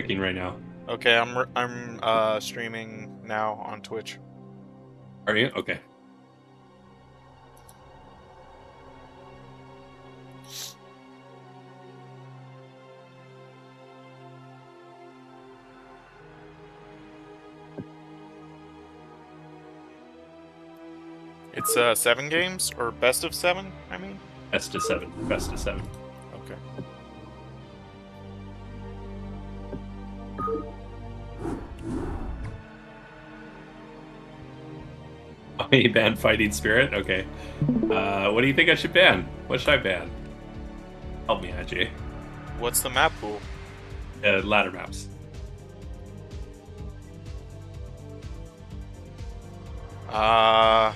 picking right now. Okay, I'm streaming now on Twitch. Are you? Okay. It's 7 games or best of 7. I mean, Best of 7. Best of 7. okay. Oh, you banned Fighting Spirit? Okay. What do you think I should ban? What should I ban? Help me, Azhi. What's the map pool? Ladder maps. I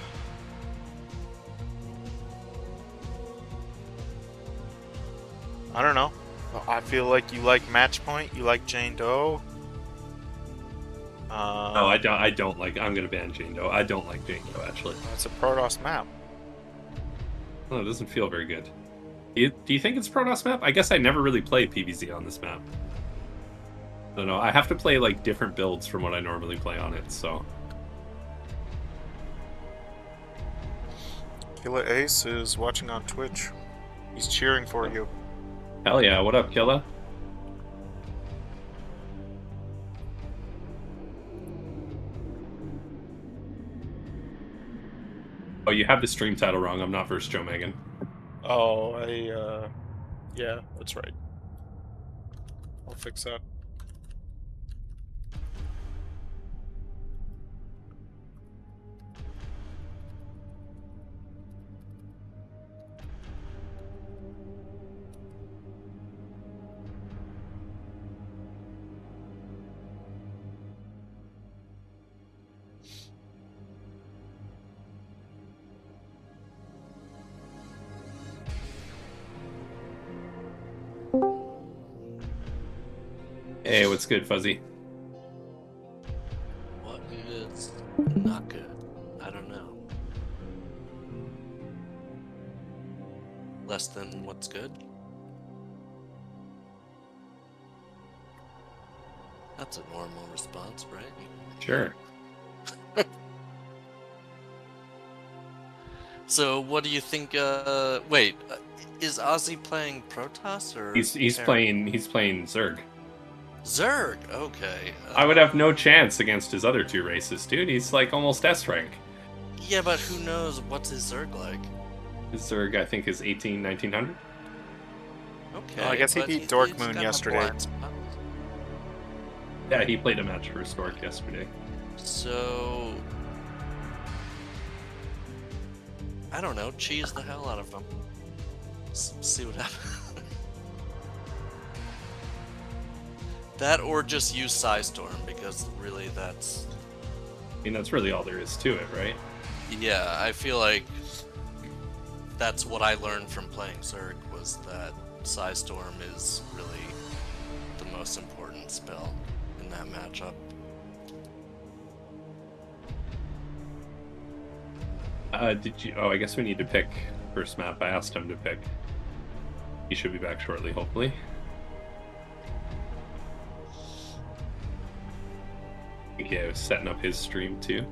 don't know. I feel like you like Match Point. You like Jane Doe. No, I don't. I don't like. I'm gonna ban Jane Doe. I don't like Jane Doe actually. It's a Protoss map. Oh, it doesn't feel very good. Do you think it's Protoss map? I guess I never really play PvZ on this map. I don't know. I have to play like different builds from what I normally play on it. So. Killa Ace is watching on Twitch. He's cheering for you. Hell yeah! What up, Killa? Oh, you have the stream title wrong. I'm not versus Joe Megan. Oh, yeah, that's right. I'll fix that. Hey, what's good, Fuzzy? What is not good? I don't know. Less than what's good? That's a normal response, right? Sure. So, what do you think? Wait, is Ozzy playing Protoss or? He's playing Zerg. Zerg. Okay. I would have no chance against his other two races, dude. He's like almost S rank. Yeah, but who knows what's his Zerg like? His Zerg, I think, is 1900. Okay. I guess he beat Dorkmoon yesterday. Yeah, he played a match for Stork yesterday. So, I don't know. Cheese the hell out of him. See what happens. That or just use Psystorm, because really that's... I mean, that's really all there is to it, right? Yeah, I feel like that's what I learned from playing Zerg, was that Psystorm is really the most important spell in that matchup. Did you... Oh, I guess we need to pick first map. I asked him to pick. He should be back shortly, hopefully. I think I was setting up his stream, too.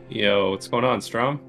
Yo, what's going on, Strom?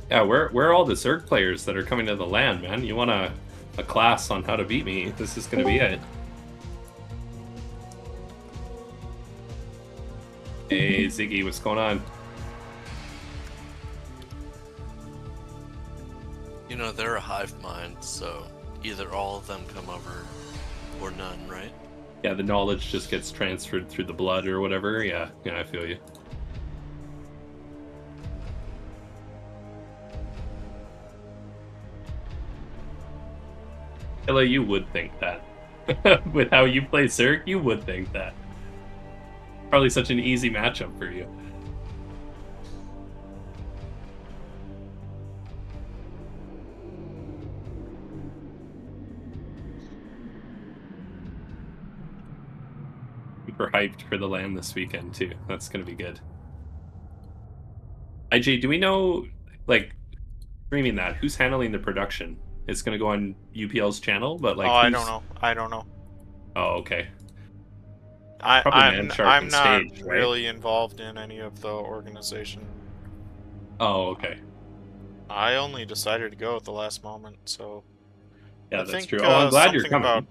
Yeah, where are all the Zerg players that are coming to the land, man? You want a class on how to beat me? This is gonna be it. Hey Ziggy, what's going on? You know, they're a hive mind, so either all of them come over or none, right? Yeah, the knowledge just gets transferred through the blood or whatever. Yeah, I feel you. Ella, you would think that. With how you play Zerg, you would think that. Probably such an easy matchup for you. Super hyped for the land this weekend too. That's gonna be good. IJ, do we know, like, streaming that, who's handling the production? It's gonna go on UPL's channel, but like, I don't know. I don't know. Oh, okay. I'm and not Stage, right? really involved in any of the organization. Oh, okay. I only decided to go at the last moment, so Yeah, I that's think, true. Oh, I'm glad you're something coming. about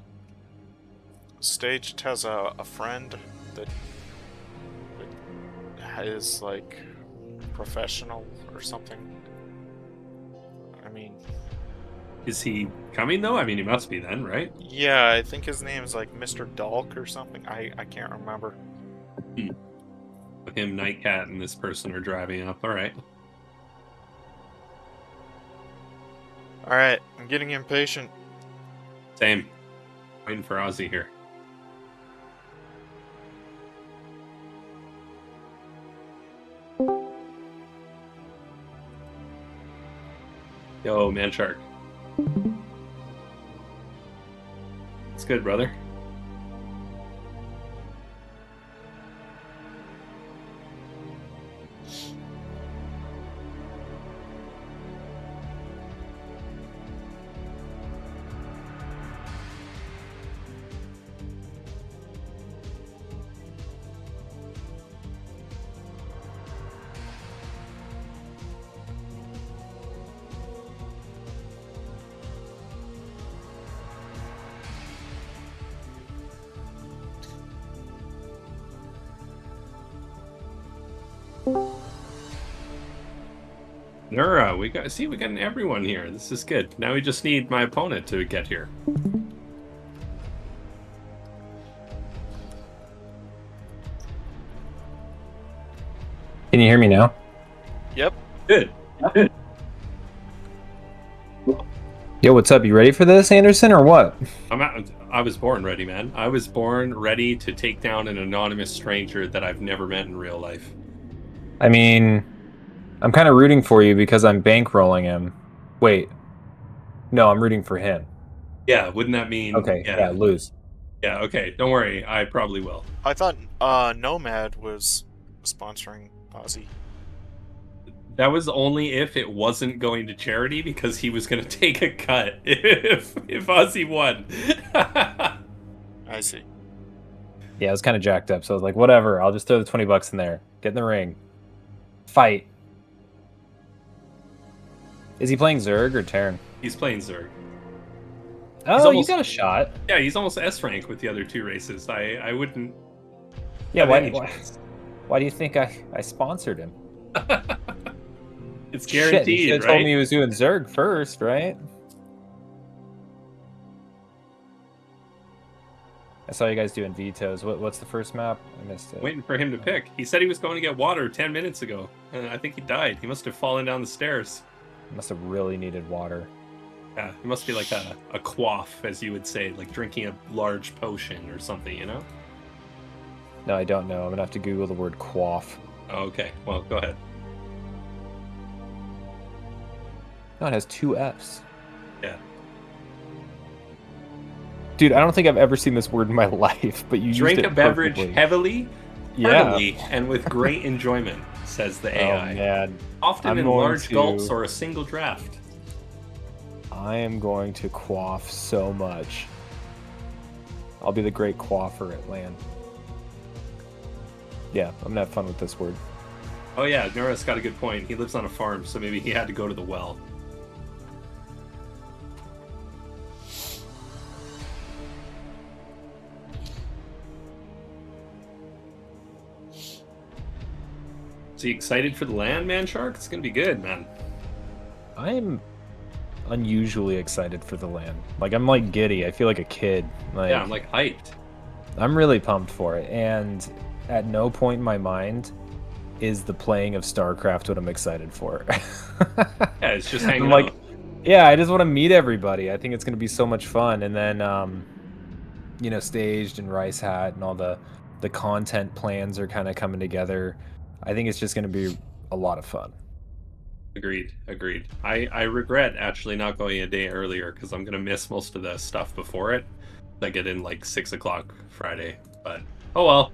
Staged has a friend that is like professional or something. I mean, Is he coming though? I mean, he must be then, right? yeah, I think his name is like Mr. Dalk or something. I can't remember. Him, Nightcat, and this person are driving up. All right. All right, I'm getting impatient. Same. Waiting for Azhi here. Yo, Man Shark. It's good, brother. Nura, we got everyone here. This is good. Now we just need my opponent to get here. Can you hear me now? Yep. Good. Yo, what's up? You ready for this, Anderson, or what? I was born ready, man. I was born ready to take down an anonymous stranger that I've never met in real life. I mean, I'm kind of rooting for you because I'm bankrolling him. Wait. No, I'm rooting for him. Yeah, wouldn't that mean... Okay, yeah, lose. Yeah, okay. Don't worry. I probably will. I thought Nomad was sponsoring Azhi. That was only if it wasn't going to charity, because he was going to take a cut if Azhi won. I see. Yeah, I was kind of jacked up, so I was like, whatever, I'll just throw the $20 in there. Get in the ring. Fight. Is he playing Zerg or Terran? He's playing Zerg. Oh, you got a shot. Yeah, he's almost S rank with the other two races. I wouldn't... Yeah, have any why chance. do you think I sponsored him? It's guaranteed, Shit, you should have told me he was doing Zerg first, right? I saw you guys doing vetoes. What's the first map? I missed it. Waiting for him to pick. He said he was going to get water 10 minutes ago, and I think he died. He must have fallen down the stairs. Must have really needed water. Yeah, it must be like a quaff, as you would say, like drinking a large potion or something, you know? No, I don't know. I'm gonna have to Google the word quaff. Oh, okay, well, go ahead. No, it has 2 F's. Yeah. Dude, I don't think I've ever seen this word in my life, but you Drink used it a beverage perfectly. heavily, heartily, and with great enjoyment, says the AI. Oh, man. Often I'm in going large to- gulps or a single draft. I am going to quaff so much. I'll be the great quaffer at LAN. Yeah, I'm gonna have fun with this word. Oh yeah, Norris got a good point. He lives on a farm, so maybe he had to go to the well. So you excited for the land, man, Shark? It's gonna be good, man. I'm unusually excited for the land. Like I'm like giddy. I feel like a kid. Like Yeah, I'm like hyped. I'm really pumped for it. And at no point in my mind is the playing of StarCraft what I'm excited for. Yeah, it's just hanging I'm like, out. yeah, I just want to meet everybody. I think it's gonna be so much fun. And then Staged and Rice Hat and all the content plans are kind of coming together. I think it's just gonna be a lot of fun. Agreed. I regret actually not going a day earlier because I'm gonna miss most of the stuff before it. I get in like 6 o'clock Friday, but oh well.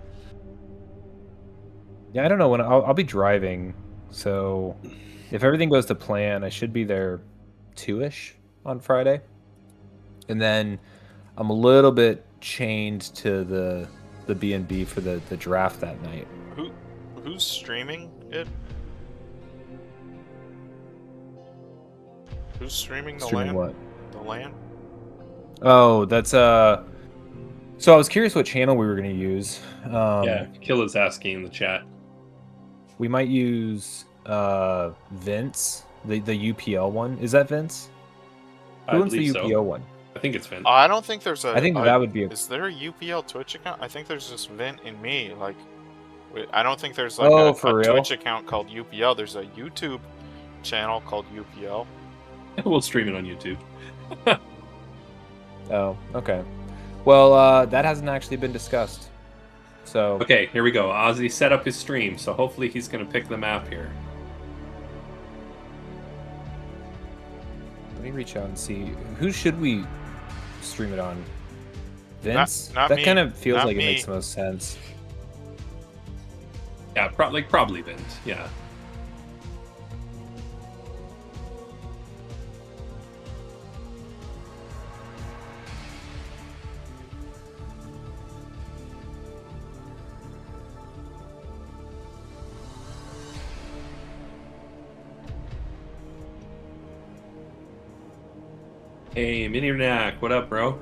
Yeah, I don't know when I'll be driving, so if everything goes to plan, I should be there 2-ish on Friday. And then I'm a little bit chained to the B&B for the draft that night. Who's streaming it? Who's streaming the Streaming land? what? The land? Oh, that's so I was curious what channel we were gonna use. Yeah, Kill is asking in the chat. We might use Vince, the UPL one. Is that Vince? I Who owns the believe UPL so. one? I think it's Finn. I don't think there's a. I think that would be a... Is there a UPL Twitch account? I think there's just Vint and me. Like, I don't think there's like Oh, a for real? Twitch account called UPL. There's a YouTube channel called UPL. We'll stream it on YouTube. Oh, okay. Well, that hasn't actually been discussed. So Okay, here we go. Ozzy set up his stream, so hopefully he's gonna pick the map here. let me reach out and see who should we stream it on. Vince? Not that me. kind of feels Not like me. it makes the most sense. Yeah, probably Vint. Yeah. Hey, Mini Renac, what up, bro?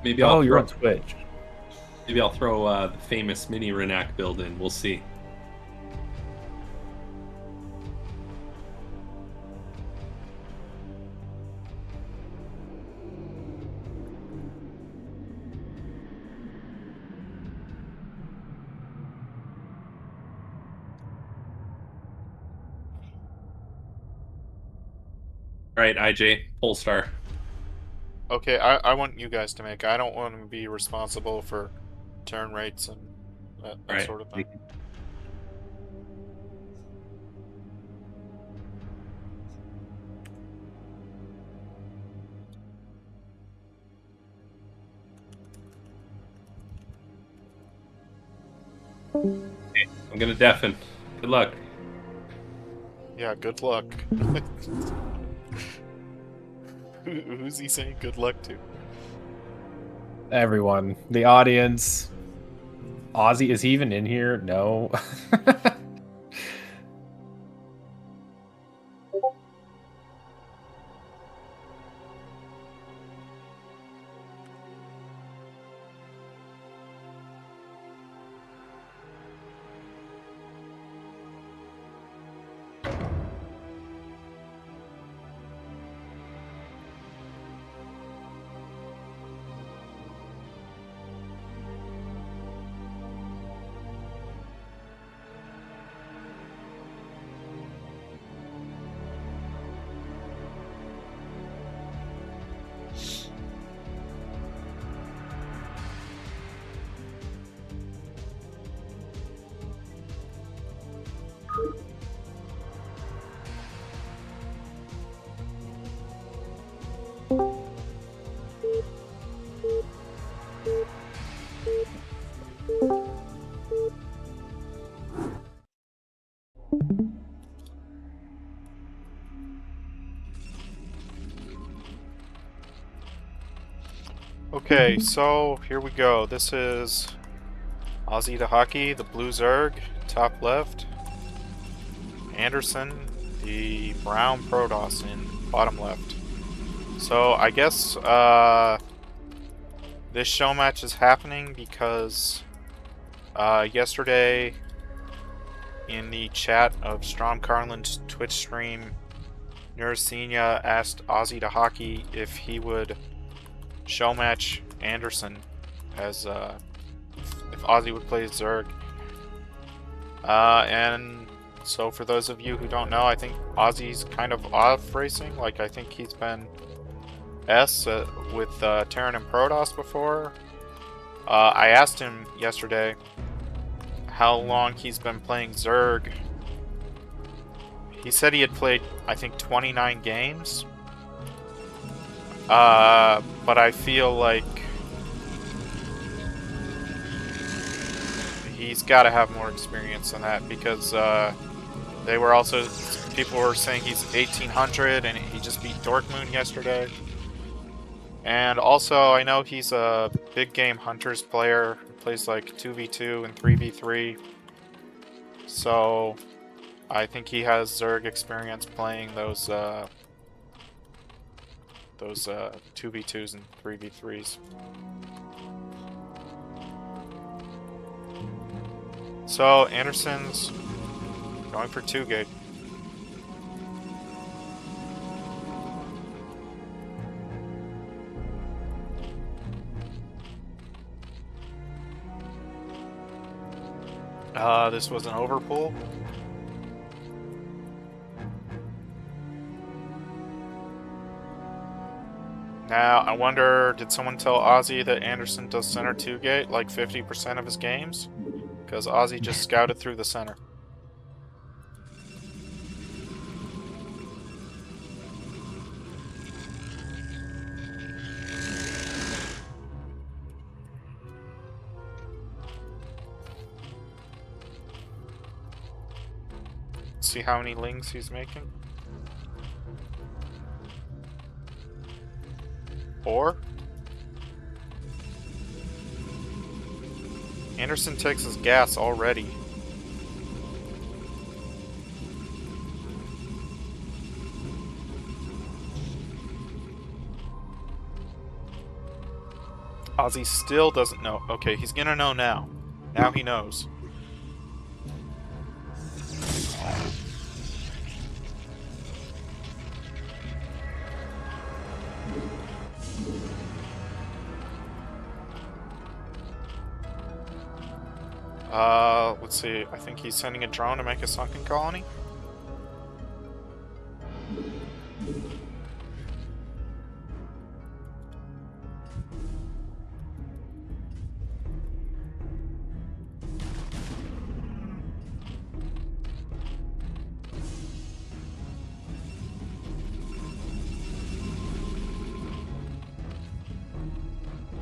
Maybe Oh, you're on Twitch. Maybe I'll throw the famous Mini Renac build in. We'll see. All right, IJ, Polestar. Okay, I want you guys to make. I don't want to be responsible for turn rates and that Right. sort of thing. I'm gonna deafen. Good luck. Yeah, good luck. Who's he saying good luck to? Everyone, the audience. Ozzy, is he even in here? No. Okay, so here we go. This is Azhi Dahaki, the blue Zerg, top left. Anderson, the brown Protoss in bottom left. So I guess this show match is happening because yesterday in the chat of Strom Carlin's Twitch stream, Neurasthenia asked Azhi Dahaki if he would show match Anderson as if Azhi would play Zerg. And so for those of you who don't know, I think Azhi's kind of off racing. Like, I think he's been S with Terran and Protoss before. I asked him yesterday how long he's been playing Zerg. He said he had played, I think, 29 games. But I feel like he's got to have more experience than that, because they were also, people were saying he's 1800 and he just beat Dorkmoon yesterday. And also, I know he's a big game Hunters player, who plays like 2v2 and 3v3. So I think he has Zerg experience playing those 2v2s and 3v3s. So Anderson's going for 2-gate. This was an overpull. Now, I wonder, did someone tell Azhi that Anderson does center 2-gate like 50% of his games? Because Azhi just scouted through the center. See how many lings he's making? 4? Anderson takes his gas already. Azhi still doesn't know. Okay, he's gonna know now. Now he knows. Let's see. I think he's sending a drone to make a sunken colony.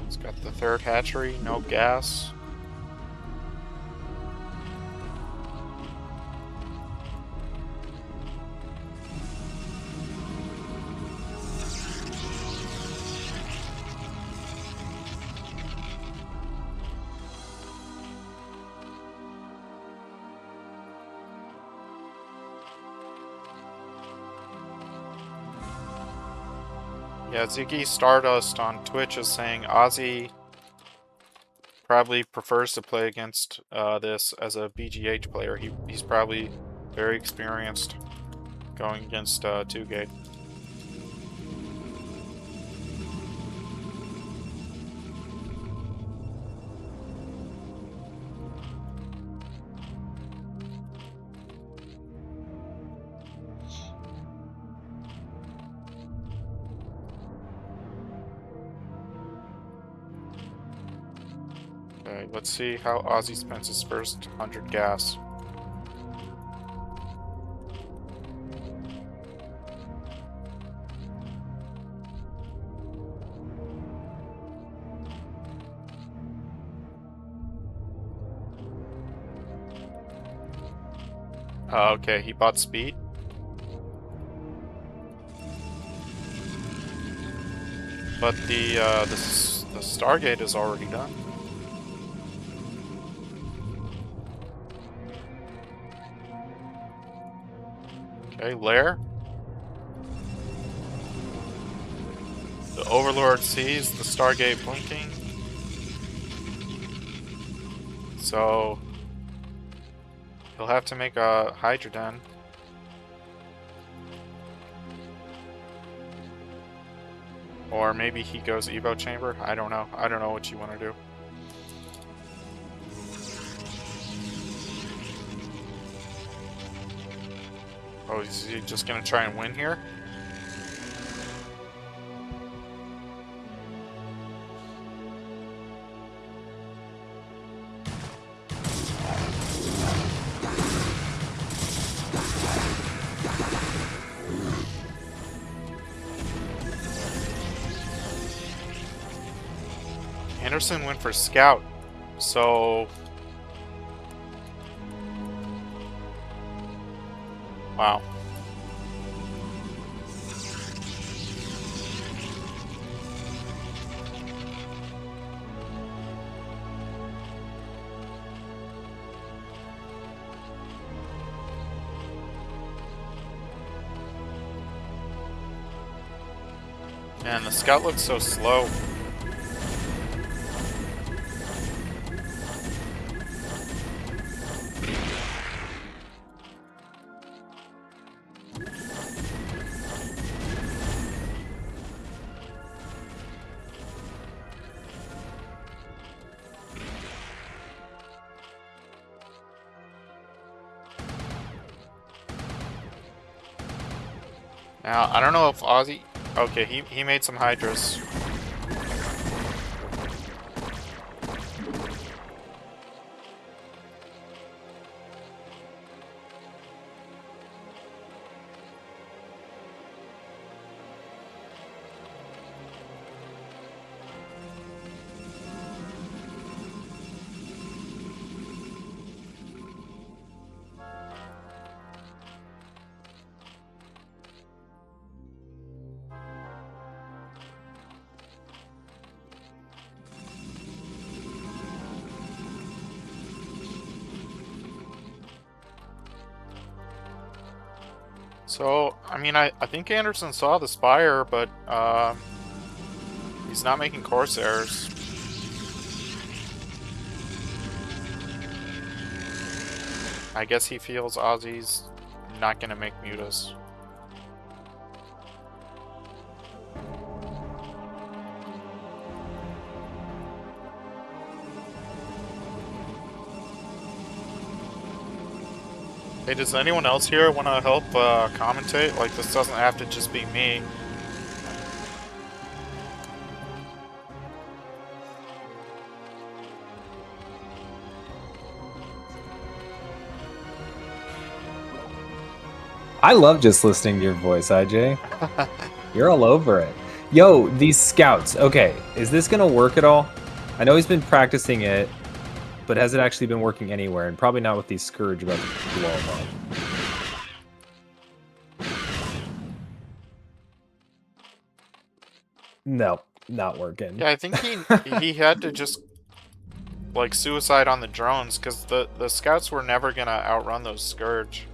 He's got the third hatchery, no gas. Yeah, Ziggy Stardust on Twitch is saying Azhi probably prefers to play against this as a BGH player. He's probably very experienced going against 2-gate. Okay, let's see how Azhi spends his first 100 gas. Okay, he bought speed. But the The Stargate is already done. Okay, Lair. The Overlord sees the Stargate blinking. So he'll have to make a Hydra Den. Or maybe he goes Evo Chamber. I don't know. I don't know what you want to do. Oh, is he just gonna try and win here? Anderson went for Scout, so... Wow. Man, the Scout looks so slow. Now, I don't know if Azhi... Okay, he made some Hydras. So, I mean, I think Anderson saw the Spire, but he's not making Corsairs. I guess he feels Ozzy's not going to make Mutas. Hey, does anyone else here want to help commentate? Like, this doesn't have to just be me. I love just listening to your voice, IJ. You're all over it. Yo, these scouts. Okay, is this gonna work at all? I know he's been practicing it, but has it actually been working anywhere? And probably not with these Scourge about to blow him up. No, not working. Yeah, I think he had to just like suicide on the drones because the scouts were never gonna outrun those Scourge.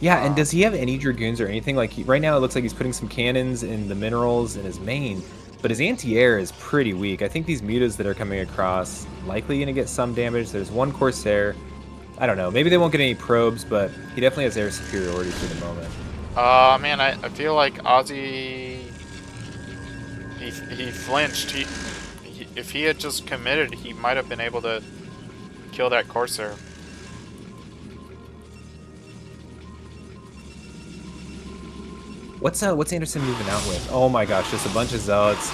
Yeah, and does he have any Dragoons or anything? Like, right now it looks like he's putting some cannons in the minerals in his main, but his anti-air is pretty weak. I think these Mutas that are coming across likely going to get some damage. There's one Corsair. I don't know. Maybe they won't get any probes, but he definitely has air superiority for the moment. Man, I feel like Azhi... He flinched. If he had just committed, he might have been able to kill that Corsair. What's Anderson moving out with? Oh my gosh, just a bunch of Zealots.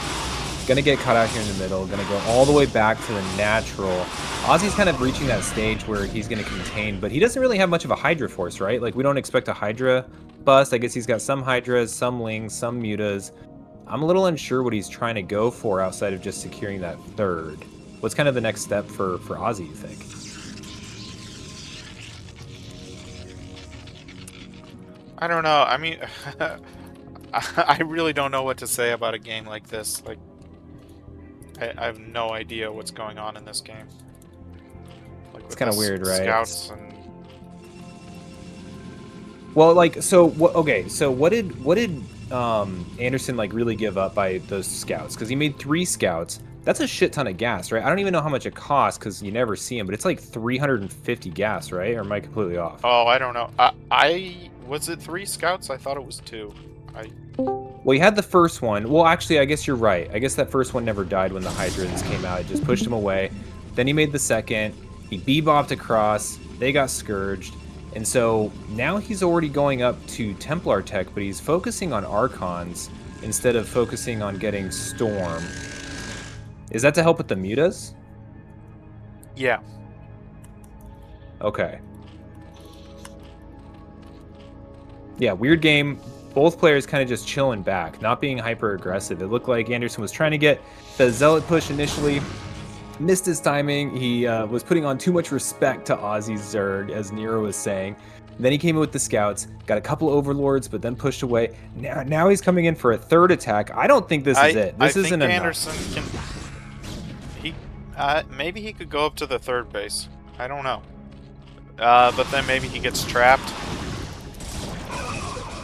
Gonna get caught out here in the middle. Gonna go all the way back to the natural. Ozzy's kind of reaching that stage where he's gonna contain, but he doesn't really have much of a Hydra force, right? Like, we don't expect a Hydra bust. I guess he's got some Hydras, some Lings, some Mutas. I'm a little unsure what he's trying to go for outside of just securing that third. What's kind of the next step for Ozzy, you think? I don't know. I mean, I really don't know what to say about a game like this. Like, I have no idea what's going on in this game. Like, It's kind of weird, right? Scouts and Well, like, so what? Okay, so what did Anderson like really give up by those scouts? Because he made 3 scouts. That's a shit ton of gas, right? I don't even know how much it costs because you never see them, but it's like 350 gas, right? Or am I completely off? oh, I don't know. I was it 3 scouts? I thought it was 2. Well, he had the first one. Well, actually, I guess you're right. I guess that first one never died when the hydrants came out. It just pushed him away. Then he made the second. He bebopped across. They got scourged. And so now he's already going up to Templar tech, but he's focusing on Archons instead of focusing on getting Storm. Is that to help with the mutas? Yeah. Okay. Yeah, weird game. Both players kind of just chilling back, not being hyper aggressive. It looked like Anderson was trying to get the Zealot push initially, missed his timing. He was putting on too much respect to Azhi's Zerg, as Nero was saying. Then he came in with the scouts, got a couple overlords, but then pushed away. Now he's coming in for a third attack. I don't think this is it. This isn't enough. Anderson can. Maybe he could go up to the 3rd base. I don't know. But then maybe he gets trapped.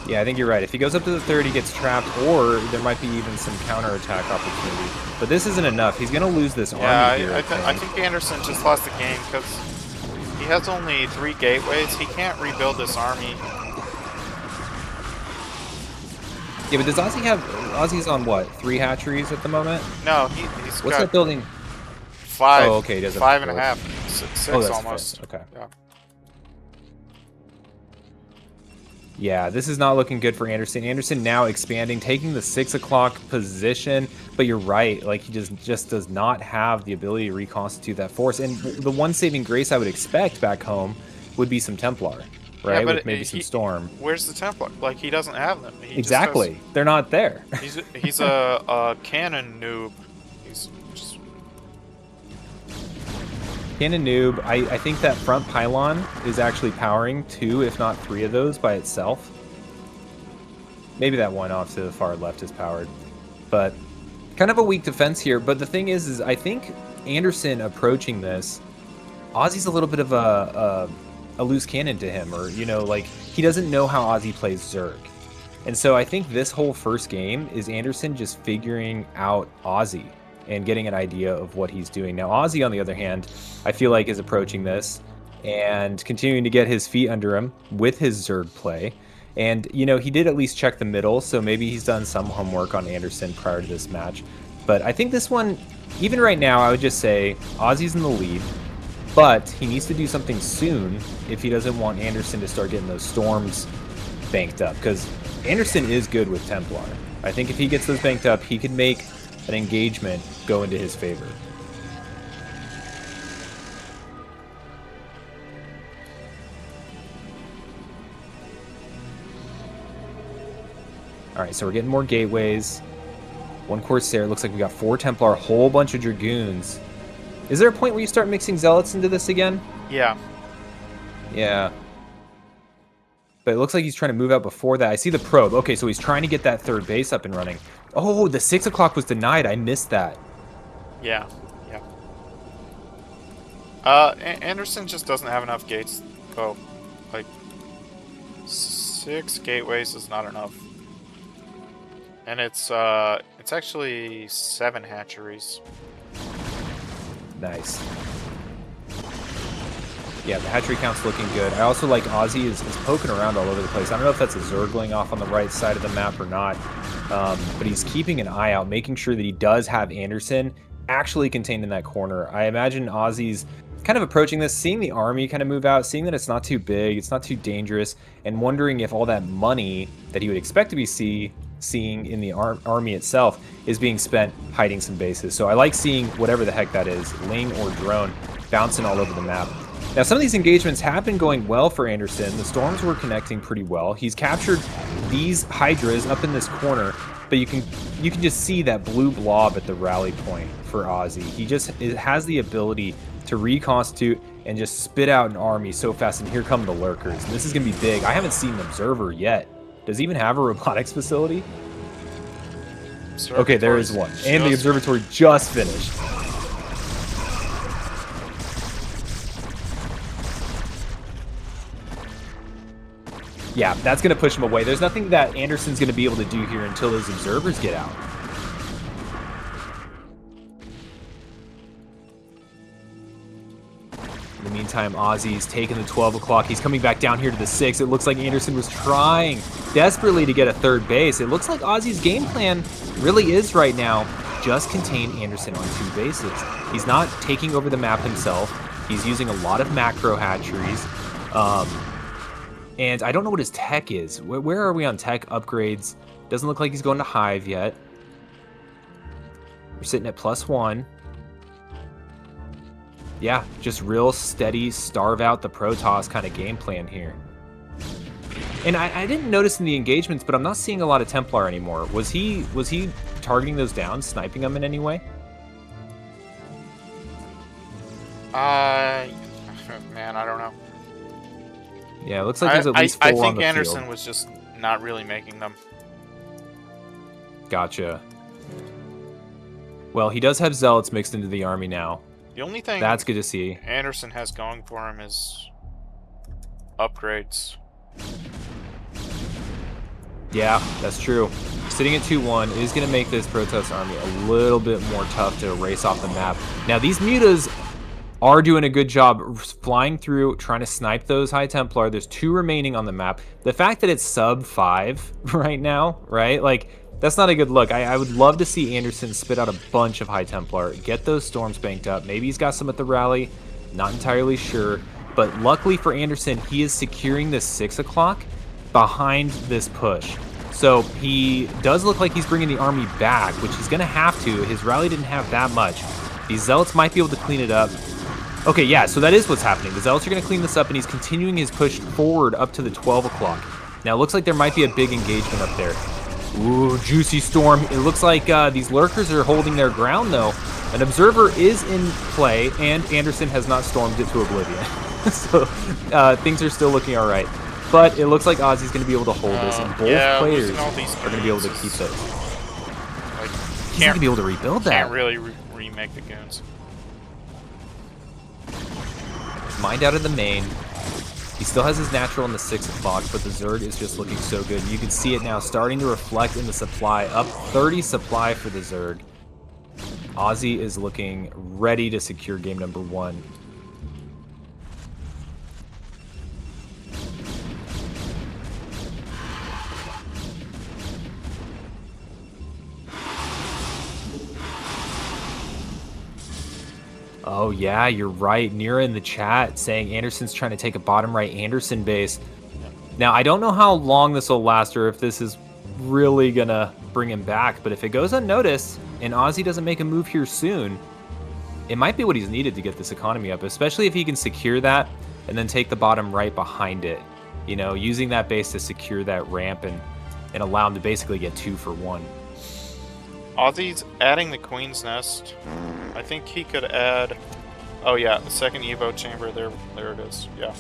Yeah, I think you're right. If he goes up to the 3rd, he gets trapped, or there might be even some counterattack opportunity. But this isn't enough. He's going to lose this army here. I think Anderson just lost the game because he has only 3 gateways. He can't rebuild this army. Yeah, but does Azhi have... Azhi's on what? 3 hatcheries at the moment? No, he's What's got that building? 5. Oh, okay, he does have 5 and a 4. half. 6 Oh, that's almost. fair. Okay. Yeah. Yeah, this is not looking good for Anderson. Anderson now expanding, taking the 6 o'clock position. But you're right, like he just does not have the ability to reconstitute that force. And the one saving grace I would expect back home would be some Templar, right? Yeah, but with maybe some Storm. Where's the Templar? Like, he doesn't have them. He Exactly. They're not there. He's a cannon noob. He's just... Cannon noob. I think that front pylon is actually powering 2, if not 3 of those by itself. Maybe that one off to the far left is powered. But kind of a weak defense here. But the thing is I think Anderson approaching this, Azhi's a little bit of a loose cannon to him. Or, you know, like, he doesn't know how Azhi plays Zerg. And so I think this whole first game is Anderson just figuring out Azhi and getting an idea of what he's doing. Now, Azhi, on the other hand, I feel like is approaching this and continuing to get his feet under him with his Zerg play. And, you know, he did at least check the middle, so maybe he's done some homework on Anderson prior to this match. But I think this one, even right now, I would just say Azhi's in the lead, but he needs to do something soon if he doesn't want Anderson to start getting those storms banked up, because Anderson is good with Templar. I think if he gets those banked up, he could make an engagement go into his favor. All right, so we're getting more gateways. 1 Corsair. Looks like we got 4 Templar, a whole bunch of Dragoons. Is there a point where you start mixing Zealots into this again? Yeah. Yeah. But it looks like he's trying to move out before that. I see the probe. Okay, so he's trying to get that 3rd base up and running. Oh, the 6 o'clock was denied. I missed that. Yeah. Anderson just doesn't have enough gates. Oh, like 6 gateways is not enough. And it's actually 7 hatcheries. Nice. Yeah, the hatchery count's looking good. I also like Azhi is poking around all over the place. I don't know if that's a Zergling off on the right side of the map or not, but he's keeping an eye out, making sure that he does have Anderson actually contained in that corner. I imagine Azhi's kind of approaching this, seeing the army kind of move out, seeing that it's not too big, it's not too dangerous, and wondering if all that money that he would expect to be seeing in the army itself is being spent hiding some bases. So I like seeing whatever the heck that is, Ling or drone, bouncing all over the map. Now, some of these engagements have been going well for Anderson. The storms were connecting pretty well. He's captured these Hydras up in this corner, but you can just see that blue blob at the rally point for Azhi. He just has the ability to reconstitute and just spit out an army so fast, and here come the lurkers. And this is going to be big. I haven't seen an observer yet Does he even have a robotics facility? Okay, there is one. And the observatory just finished. Yeah, that's going to push him away. There's nothing that Anderson's going to be able to do here until those observers get out. In the meantime, Azhi's taking the 12 o'clock. He's coming back down here to the 6. It looks like Anderson was trying desperately to get a third base. It looks like Azhi's game plan really is right now just contain Anderson on 2 bases. He's not taking over the map himself. He's using a lot of macro hatcheries. And I don't know what his tech is. Where are we on tech upgrades? Doesn't look like he's going to Hive yet. We're sitting at +1. Yeah, just real steady, starve out the Protoss kind of game plan here. And I didn't notice in the engagements, but I'm not seeing a lot of Templar anymore. Was he targeting those down, sniping them in any way? Man, I don't know. Yeah, it looks like there's at least 4 I on think the Anderson field. was just not really making them. Gotcha. Well, he does have Zealots mixed into the army now. The only thing That's good to see. Anderson has going for him is upgrades. Yeah, that's true. Sitting at 2-1 is going to make this Protoss army a little bit more tough to erase off the map. Now, these mutas are doing a good job flying through, trying to snipe those High Templar. There's 2 remaining on the map. The fact that it's sub 5 right now, right? Like, that's not a good look. I would love to see Anderson spit out a bunch of High Templar, get those storms banked up. Maybe he's got some at the rally. Not entirely sure. But luckily for Anderson, he is securing this 6 o'clock behind this push. So he does look like he's bringing the army back, which he's going to have to. His rally didn't have that much. These Zealots might be able to clean it up. Okay, yeah, so that is what's happening. The Zealots are going to clean this up, and he's continuing his push forward up to the 12 o'clock. Now, it looks like there might be a big engagement up there. Ooh, juicy storm. It looks like these lurkers are holding their ground, though. An observer is in play, and Anderson has not stormed it to oblivion. So things are still looking all right. But it looks like Ozzy's going to be able to hold this, and both players are going to be able to keep this. Like, He's not going to be able to rebuild that. Can't really remake the goons. Mind out of the main. He still has his natural in the 6 o'clock, but the Zerg is just looking so good. You can see it now starting to reflect in the supply. Up 30 supply for the Zerg. Azhi is looking ready to secure game number 1. Oh yeah, you're right. Nira in the chat saying Anderson's trying to take a bottom right Anderson base. Now, I don't know how long this will last or if this is really gonna bring him back, but if it goes unnoticed and Azhi doesn't make a move here soon, it might be what he's needed to get this economy up, especially if he can secure that and then take the bottom right behind it. You know, using that base to secure that ramp and allow him to basically get 2 for 1. Ozzy's adding the Queen's Nest. I think he could add... Oh yeah, the second Evo chamber, there it is, yeah.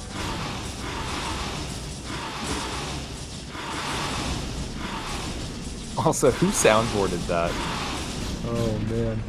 Also, who soundboarded that? Oh man.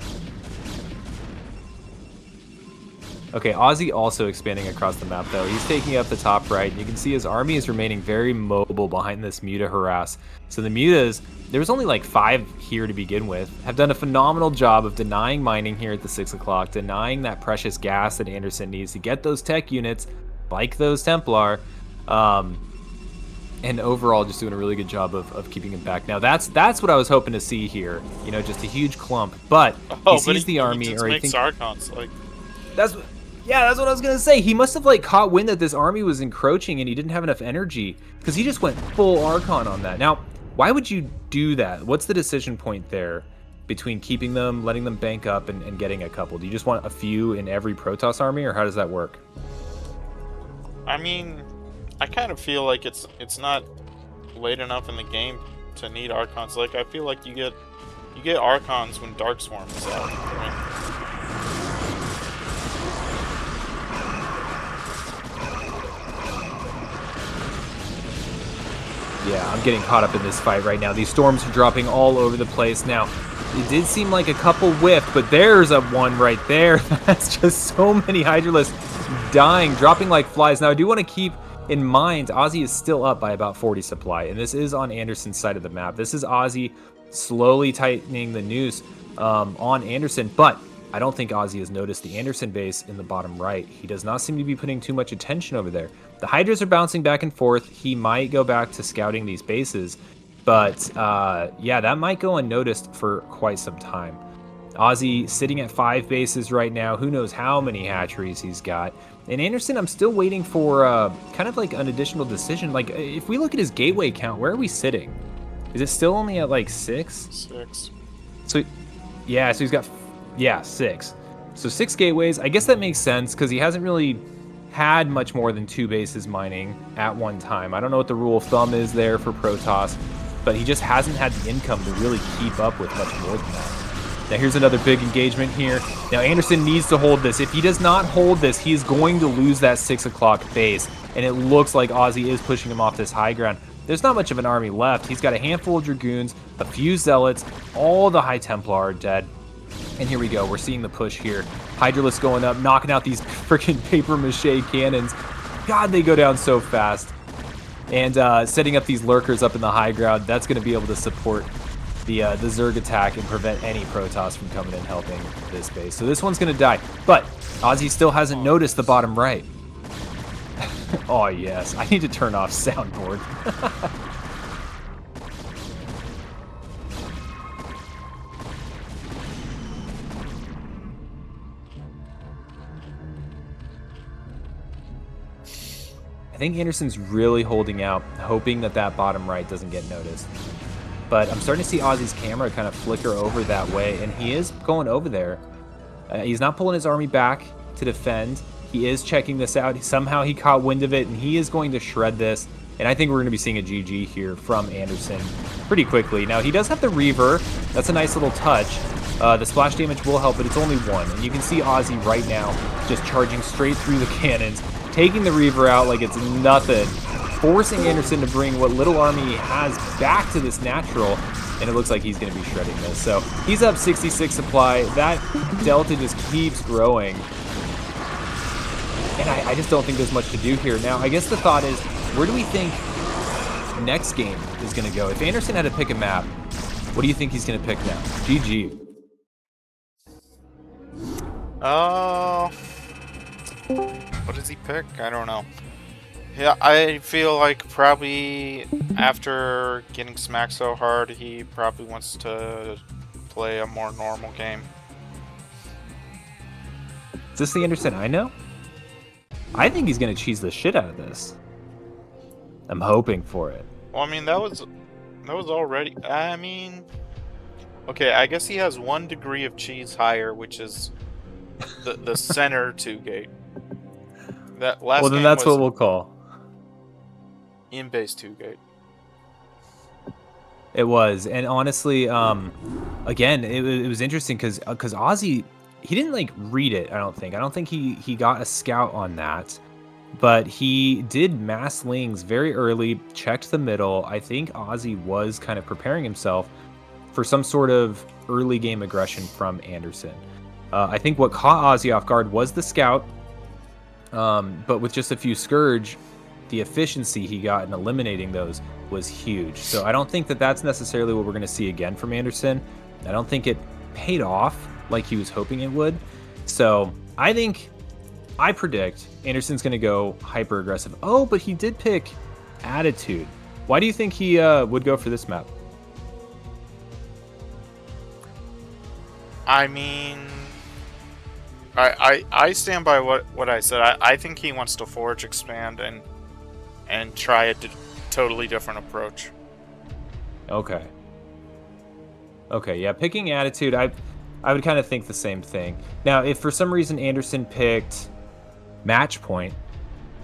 Okay, Azhi also expanding across the map though. He's taking up the top right. You can see his army is remaining very mobile behind this Muta harass. So the Mutas, there was only like 5 here to begin with, have done a phenomenal job of denying mining here at the 6 o'clock, denying that precious gas that Anderson needs to get those tech units, like those Templar, and overall just doing a really good job of keeping him back. Now that's what I was hoping to see here, you know, just a huge clump. But he sees the army, or I think Archons, like... that's what I was gonna say. He must have like caught wind that this army was encroaching and he didn't have enough energy because he just went full Archon on that. Now, why would you do that? What's the decision point there between keeping them, letting them bank up, and getting a couple? Do you just want a few in every Protoss army, or how does that work? I mean, I kind of feel like it's not late enough in the game to need Archons. Like, I feel like you get Archons when Dark Swarm is out. Right? Yeah, I'm getting caught up in this fight right now. These storms are dropping all over the place. Now, it did seem like a couple whiffed, but there's a one right there. That's just so many Hydralisks dying, dropping like flies. Now, I do want to keep in mind, Azhi is still up by about 40 supply, and this is on Anderson's side of the map. This is Azhi slowly tightening the noose on Anderson, but I don't think Azhi has noticed the Anderson base in the bottom right. He does not seem to be putting too much attention over there. The Hydras are bouncing back and forth. He might go back to scouting these bases, but yeah, that might go unnoticed for quite some time. Azhi sitting at 5 bases right now. Who knows how many hatcheries he's got. And Anderson, I'm still waiting for kind of like an additional decision. Like, if we look at his gateway count, where are we sitting? Is it still only at like 6? 6. So, yeah, so he's got, 6. So 6 gateways. I guess that makes sense because he hasn't really had much more than 2 bases mining at one time. I don't know what the rule of thumb is there for Protoss, but he just hasn't had the income to really keep up with much more than that. Now here's another big engagement here. Now Anderson needs to hold this. If he does not hold this, he's going to lose that 6 o'clock base. And it looks like Azhi is pushing him off this high ground. There's not much of an army left. He's got a handful of Dragoons, a few Zealots, all the High Templar are dead. And here we go. We're seeing the push here. Hydralisk going up, knocking out these freaking paper mache cannons. God, they go down so fast. And setting up these lurkers up in the high ground. That's going to be able to support the Zerg attack and prevent any Protoss from coming and helping this base. So this one's going to die. But Azhi still hasn't noticed the bottom right. Oh, yes. I need to turn off soundboard. I think Anderson's really holding out, hoping that that bottom right doesn't get noticed. But I'm starting to see Ozzy's camera kind of flicker over that way, and he is going over there. He's not pulling his army back to defend. He is checking this out. Somehow he caught wind of it, and he is going to shred this. And I think we're going to be seeing a GG here from Anderson pretty quickly. Now, he does have the Reaver. That's a nice little touch. The splash damage will help, but it's only 1. And you can see Azhi right now just charging straight through the cannons, taking the Reaver out like it's nothing, forcing Anderson to bring what little army he has back to this natural, and it looks like he's going to be shredding this. So he's up 66 supply. That delta just keeps growing. And I just don't think there's much to do here. Now, I guess the thought is, where do we think next game is going to go? If Anderson had to pick a map, what do you think he's going to pick now? GG. What does he pick? I don't know. Yeah, I feel like probably after getting smacked so hard, he probably wants to play a more normal game. Is this the Anderson I know? I think he's going to cheese the shit out of this. I'm hoping for it. Well, I mean, that was already... I mean... Okay, I guess he has 1 degree of cheese higher, which is the center 2 gate. That last well, then game that's was what we'll call. In base 2 gate. It was, and honestly, again, it was interesting because Azhi, he didn't like read it. I don't think he got a scout on that, but he did mass lings very early, checked the middle. I think Azhi was kind of preparing himself for some sort of early game aggression from Anderson. I think what caught Azhi off guard was the scout, but with just a few Scourge, the efficiency he got in eliminating those was huge. So I don't think that that's necessarily what we're going to see again from Anderson. I don't think it paid off like he was hoping it would. So I predict Anderson's going to go hyper aggressive. Oh, but he did pick Attitude. Why do you think he would go for this map? I mean... I stand by what I said. I think he wants to forge expand and try a totally different approach. Okay, yeah, picking Attitude, I would kind of think the same thing. Now, if for some reason Anderson picked Match Point,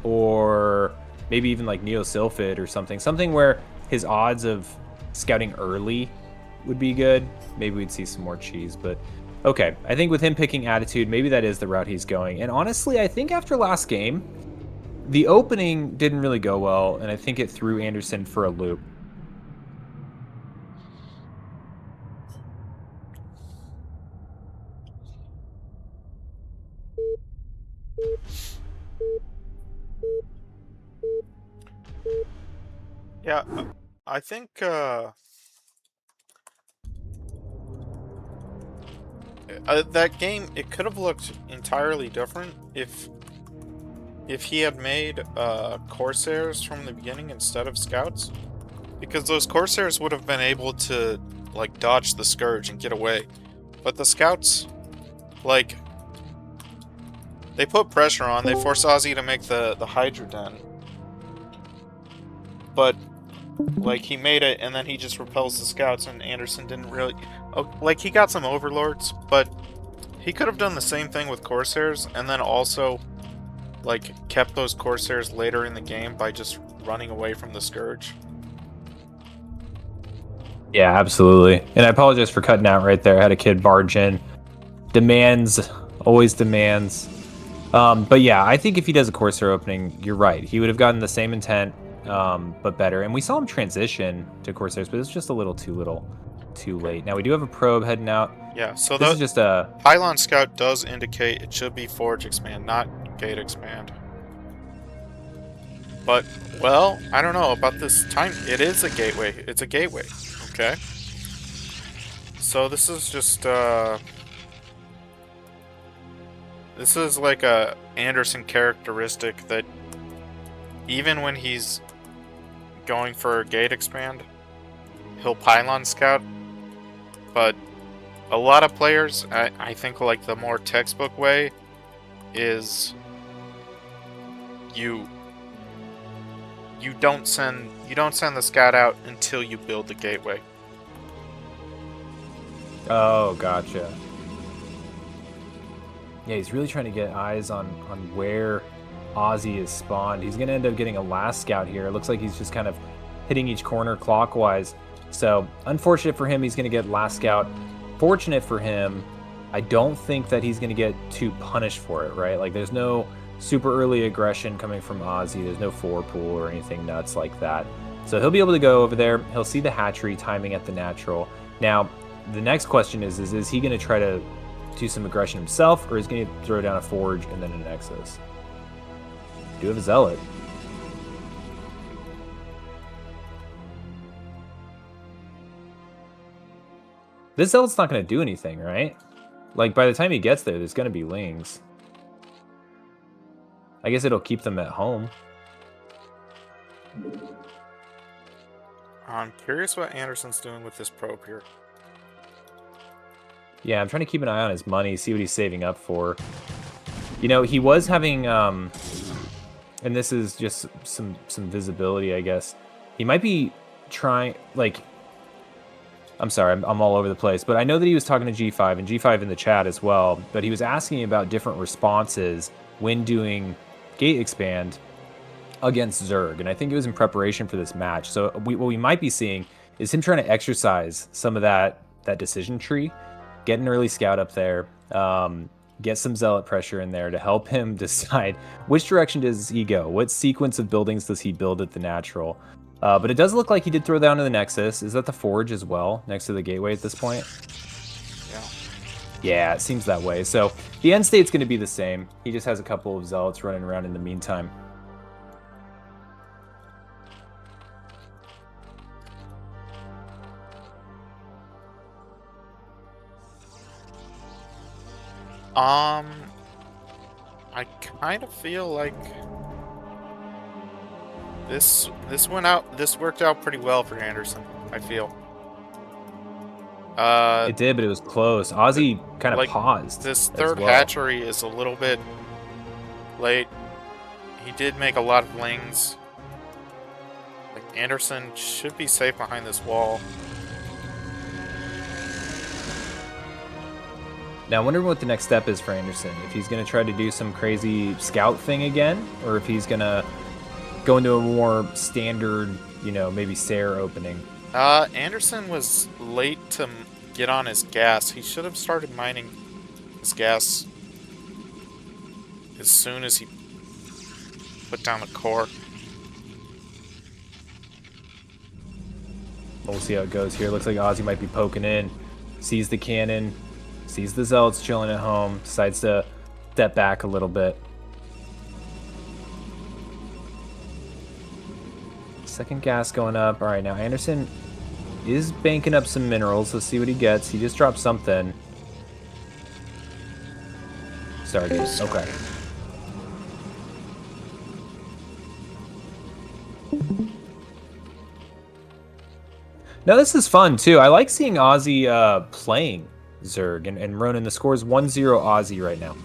or maybe even like Neo Sylphid or something where his odds of scouting early would be good, maybe we'd see some more cheese, but okay, I think with him picking Attitude, maybe that is the route he's going. And honestly, I think after last game, the opening didn't really go well, and I think it threw Anderson for a loop. Yeah, I think that game, it could have looked entirely different if he had made Corsairs from the beginning instead of Scouts, because those Corsairs would have been able to like dodge the Scourge and get away, but the Scouts, like, they put pressure on. They force Azhi to make the Hydra Den, but like he made it and then he just repels the Scouts, and Anderson didn't really. Oh, like, he got some Overlords, but he could have done the same thing with Corsairs, and then also like kept those Corsairs later in the game by just running away from the Scourge. Yeah, absolutely. And I apologize for cutting out right there. I had a kid barge in. Demands, always demands. But yeah, I think if he does a Corsair opening, you're right. He would have gotten the same intent, but better. And we saw him transition to Corsairs, but it's just a little too late. Now we do have a probe heading out. Yeah, so This is just a... Pylon Scout does indicate it should be Forge Expand, not Gate Expand. But, well, I don't know about this time. It is a gateway. It's a gateway. Okay. So this is just, this is like a Anderson characteristic that even when he's going for Gate Expand, he'll Pylon Scout. But a lot of players, I think, like, the more textbook way is you don't send the Scout out until you build the gateway. Oh, gotcha. Yeah, he's really trying to get eyes on where Azhi is spawned. He's going to end up getting a last Scout here. It looks like he's just kind of hitting each corner clockwise. So, unfortunate for him, he's going to get last Scout. Fortunate for him, I don't think that he's going to get too punished for it, right? Like, there's no super early aggression coming from Azhi. There's no 4-pool or anything nuts like that. So he'll be able to go over there. He'll see the hatchery timing at the natural. Now, the next question is he going to try to do some aggression himself, or is he going to throw down a Forge and then a Nexus? Do have a Zealot. This Zealot's not going to do anything, right? Like, by the time he gets there, there's going to be Lings. I guess it'll keep them at home. I'm curious what Anderson's doing with this probe here. Yeah, I'm trying to keep an eye on his money, see what he's saving up for. You know, he was having, and this is just some visibility, I guess. He might be trying, like, I'm sorry, I'm all over the place, but I know that he was talking to G5, and G5 in the chat as well, but he was asking about different responses when doing Gate Expand against Zerg, and I think it was in preparation for this match. So what we might be seeing is him trying to exercise some of that decision tree, get an early Scout up there, get some Zealot pressure in there to help him decide which direction does he go, what sequence of buildings does he build at the natural. But it does look like he did throw down to the Nexus. Is that the Forge as well, next to the gateway at this point? Yeah. Yeah, it seems that way. So the end state's going to be the same. He just has a couple of Zealots running around in the meantime. I kind of feel like this worked out pretty well for Anderson, I feel. It did, but it was close. Azhi kind of like, paused. This as third well. hatchery is a little bit late. He did make a lot of Lings. Like, Anderson should be safe behind this wall. Now, I wonder what the next step is for Anderson. If he's going to try to do some crazy Scout thing again, or if he's going to go into a more standard, you know, maybe Sair opening. Anderson was late to get on his gas. He should have started mining his gas as soon as he put down the core. We'll see how it goes here. Looks like Azhi might be poking in. Sees the cannon. Sees the Zealots chilling at home. Decides to step back a little bit. Second gas going up. All right, now Anderson is banking up some minerals. Let's see what he gets. He just dropped something. Stargaze. Okay. Now this is fun too. I like seeing Azhi playing Zerg and Ronan. The score is 1-0 Azhi right now.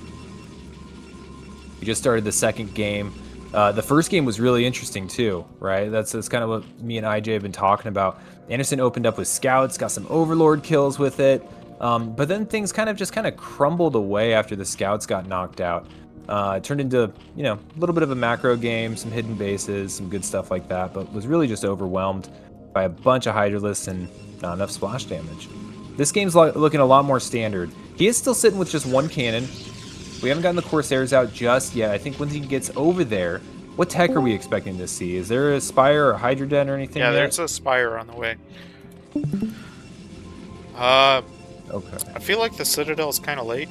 We just started the second game. The first game was really interesting too, right? That's kind of what me and IJ have been talking about. Anderson opened up with scouts, got some overlord kills with it, but then things kind of crumbled away after the scouts got knocked out. It turned into, you know, a little bit of a macro game, some hidden bases, some good stuff like that, but was really just overwhelmed by a bunch of Hydralisks and not enough splash damage. This game's looking a lot more standard. He is still sitting with just one cannon. We haven't gotten the Corsairs out just yet. I think once he gets over there, what tech are we expecting to see? Is there a Spire or Hydra Den or anything Yeah, yet? there's a Spire on the way. Okay. I feel like the Citadel is kind of late.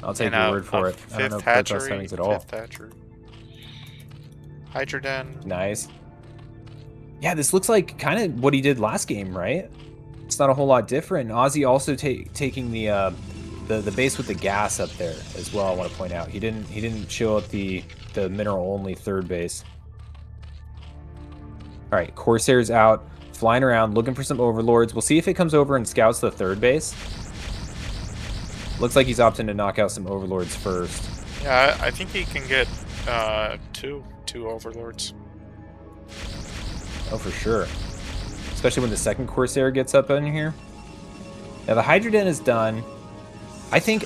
I'll take your word for it. I don't know Protoss settings at all. Fifth hatchery. Hydra Den. Nice. Yeah, this looks like kind of what he did last game, right? It's not a whole lot different. Azhi also taking the base with the gas up there as well. I want to point out he didn't show up the mineral only third base. All right, Corsairs out, flying around, looking for some overlords. We'll see if it comes over and scouts the third base. Looks like he's opting to knock out some overlords first. Yeah, I think he can get two overlords. Oh, for sure. Especially when the second Corsair gets up in here. Now, the Hydra Den is done. I think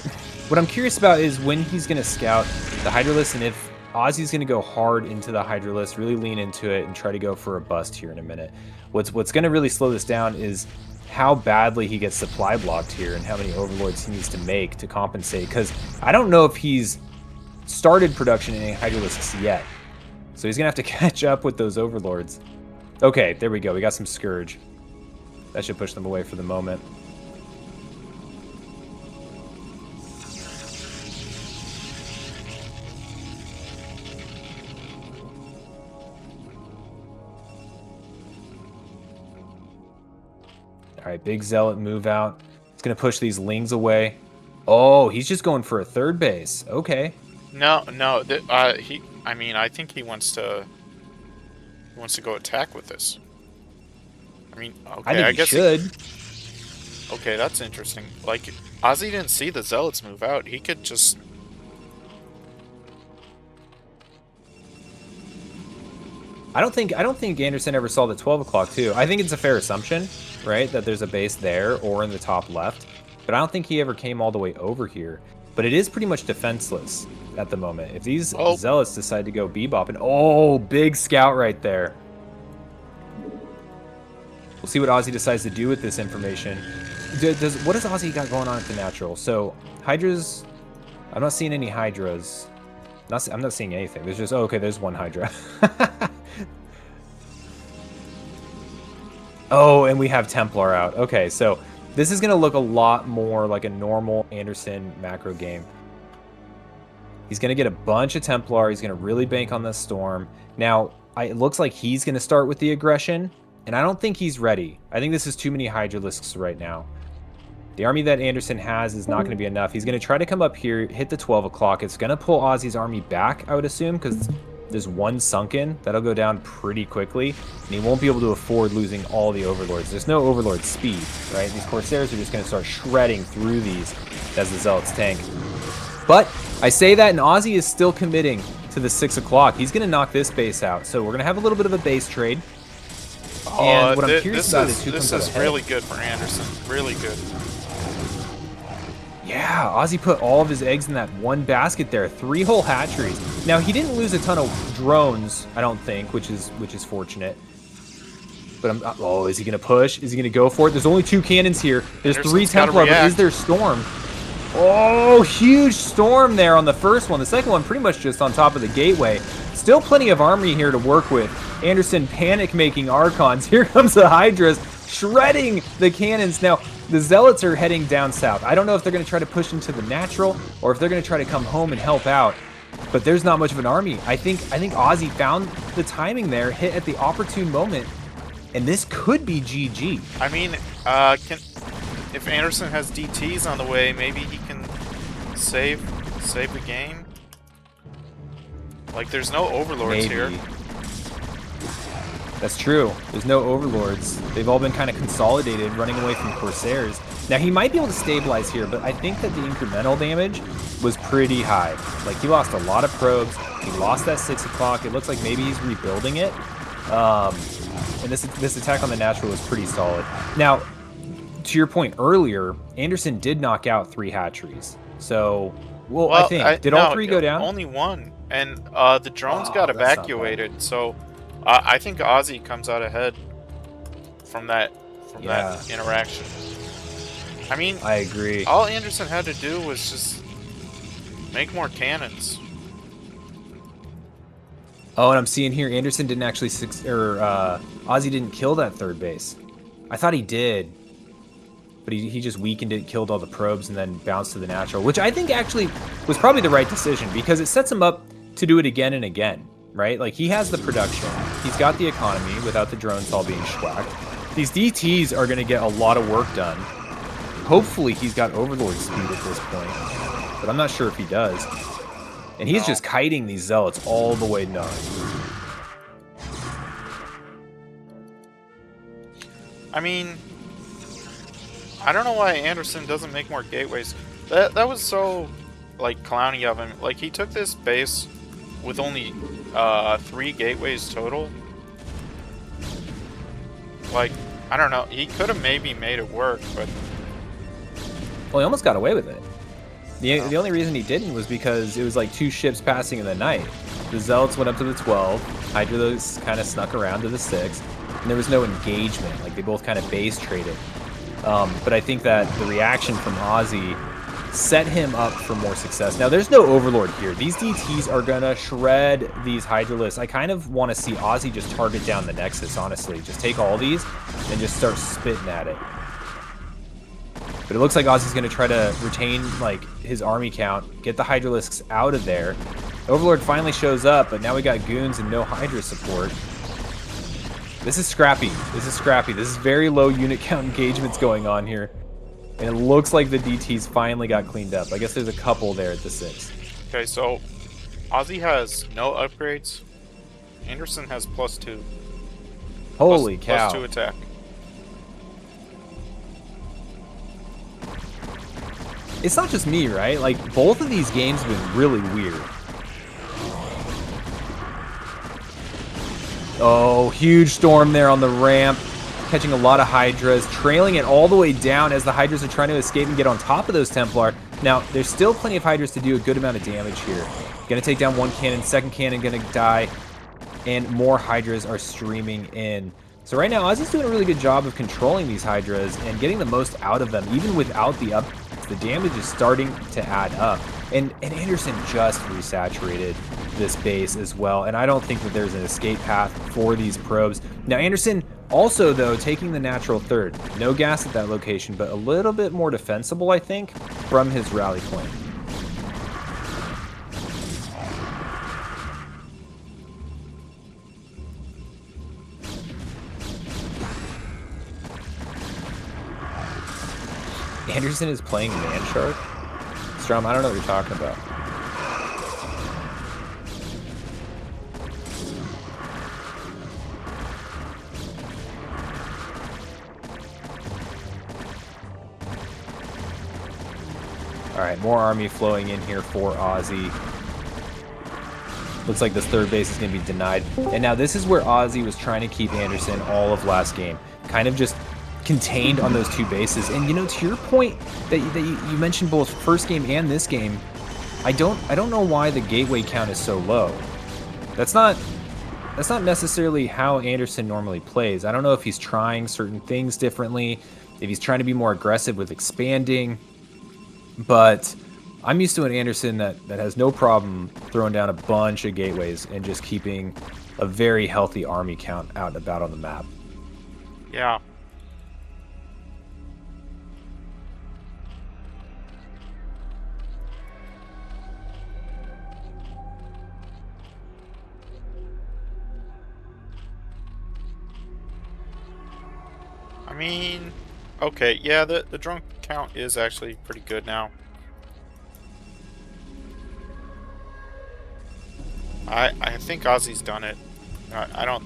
what I'm curious about is when he's going to scout the Hydralisk and if Azhi's going to go hard into the Hydralisk, really lean into it and try to go for a bust here in a minute. What's going to really slow this down is how badly he gets supply blocked here and how many overlords he needs to make to compensate. Because I don't know if he's started production in any Hydralisks yet. So he's going to have to catch up with those overlords. Okay, there we go. We got some Scourge. That should push them away for the moment. All right, big Zealot move out. It's going to push these Lings away. Oh, he's just going for a third base. Okay. No. I think he wants to go attack with this. I mean, okay, I think he should. Okay, that's interesting. Like, Azhi didn't see the Zealots move out. He could just... I don't think Anderson ever saw the 12 o'clock too. I think it's a fair assumption, right, that there's a base there or in the top left. But I don't think he ever came all the way over here. But it is pretty much defenseless at the moment. If these Zealots decide to go bebop, and oh, big scout right there. We'll see what Azhi decides to do with this information. What does Azhi got going on at the natural? So Hydras, I'm not seeing any Hydras. I'm not seeing anything. There's just, oh, okay, there's one Hydra. Oh, and we have Templar out. Okay, so this is going to look a lot more like a normal Anderson macro game. He's going to get a bunch of Templar. He's going to really bank on the Storm. Now, it looks like he's going to start with the aggression, and I don't think he's ready. I think this is too many Hydralisks right now. The army that Anderson has is not going to be enough. He's going to try to come up here, hit the 12 o'clock. It's going to pull Azhi's army back, I would assume, because there's one sunken. That'll go down pretty quickly, and he won't be able to afford losing all the overlords. There's no overlord speed, right? These Corsairs are just going to start shredding through these as the Zealots tank. But I say that, and Azhi is still committing to the 6 o'clock. He's going to knock this base out, so we're going to have a little bit of a base trade. And what I'm curious about is who comes out ahead. This is really good for Anderson. Really good. Yeah, Azhi put all of his eggs in that one basket there. 3 whole hatcheries. Now, he didn't lose a ton of drones, I don't think, which is fortunate. But oh, is he going to push? Is he going to go for it? There's only 2 cannons here. There's Anderson's 3 gotta Templar, but react. is there Storm? Oh, huge Storm there on the first one. The second one pretty much just on top of the gateway. Still plenty of army here to work with. Anderson panic-making Archons. Here comes the Hydras, shredding the cannons. Now, the Zealots are heading down south. I don't know if they're going to try to push into the natural or if they're going to try to come home and help out. But there's not much of an army. I think Azhi found the timing there, hit at the opportune moment, and this could be GG. I mean, if Anderson has DTs on the way, maybe he can save the game. Like, there's no overlords here. That's true. There's no overlords. They've all been kind of consolidated, running away from Corsairs. Now, he might be able to stabilize here, but I think that the incremental damage was pretty high. Like, he lost a lot of probes. He lost that 6 o'clock. It looks like maybe he's rebuilding it. And this attack on the natural is pretty solid. Now, to your point earlier, Anderson did knock out 3 hatcheries. So, well I think, did all 3 go down? Only 1. And the drones got evacuated, so I think Azhi comes out ahead from that interaction. I mean, I agree. All Anderson had to do was just make more cannons. Oh, and I'm seeing here Anderson didn't actually Azhi didn't kill that 3rd base. I thought he did, but he just weakened it, killed all the probes, and then bounced to the natural, which I think actually was probably the right decision because it sets him up to do it again and again, right? Like, he has the production, he's got the economy without the drones all being schwacked. These DTs are going to get a lot of work done. Hopefully he's got Overlord speed at this point, but I'm not sure if he does. And he's just kiting these Zealots all the way nuts. I mean, I don't know why Anderson doesn't make more gateways. That was so, like, clowny of him. Like, he took this base with only 3 gateways total. Like, I don't know. He could have maybe made it work, but... Well, he almost got away with it. The only reason he didn't was because it was like 2 ships passing in the night. The Zealots went up to the 12, Hydras kind of snuck around to the 6, and there was no engagement. Like, they both kind of base traded. But I think that the reaction from Azhi set him up for more success. Now, there's no Overlord here. These DTs are going to shred these Hydralisks. I kind of want to see Azhi just target down the Nexus, honestly. Just take all these and just start spitting at it. But it looks like Azhi's going to try to retain, like, his army count, get the Hydralisks out of there. Overlord finally shows up, but now we got goons and no Hydra support. This is scrappy. This is scrappy. This is very low unit count engagements going on here. And it looks like the DTs finally got cleaned up. I guess there's a couple there at the 6. Okay, so Azhi has no upgrades. Anderson has +2. Holy cow. +2 attack. It's not just me, right? Like, both of these games have been really weird. Oh, huge storm there on the ramp. Catching a lot of Hydras, trailing it all the way down as the Hydras are trying to escape and get on top of those Templar. Now, there's still plenty of Hydras to do a good amount of damage here. Gonna take down 1 cannon, 2nd cannon gonna die, and more Hydras are streaming in. So right now, Azhi's doing a really good job of controlling these Hydras and getting the most out of them, even without the up. The damage is starting to add up. And Anderson just resaturated this base as well, and I don't think that there's an escape path for these probes. Now, Anderson also, though, taking the natural 3rd. No gas at that location, but a little bit more defensible, I think, from his rally point. Anderson is playing Man Shark? Strom, I don't know what you're talking about. Alright, more army flowing in here for Azhi. Looks like this 3rd base is going to be denied. And now this is where Azhi was trying to keep Anderson all of last game. Kind of just contained on those 2 bases. And, you know, to your point that you mentioned both first game and this game, I don't know why the gateway count is so low. That's not necessarily how Anderson normally plays. I don't know if he's trying certain things differently, if he's trying to be more aggressive with expanding, but I'm used to an Anderson that has no problem throwing down a bunch of gateways and just keeping a very healthy army count out and about on the map. Yeah. I mean, okay, yeah, the drone count is actually pretty good now. I think Ozzy's done it. I don't.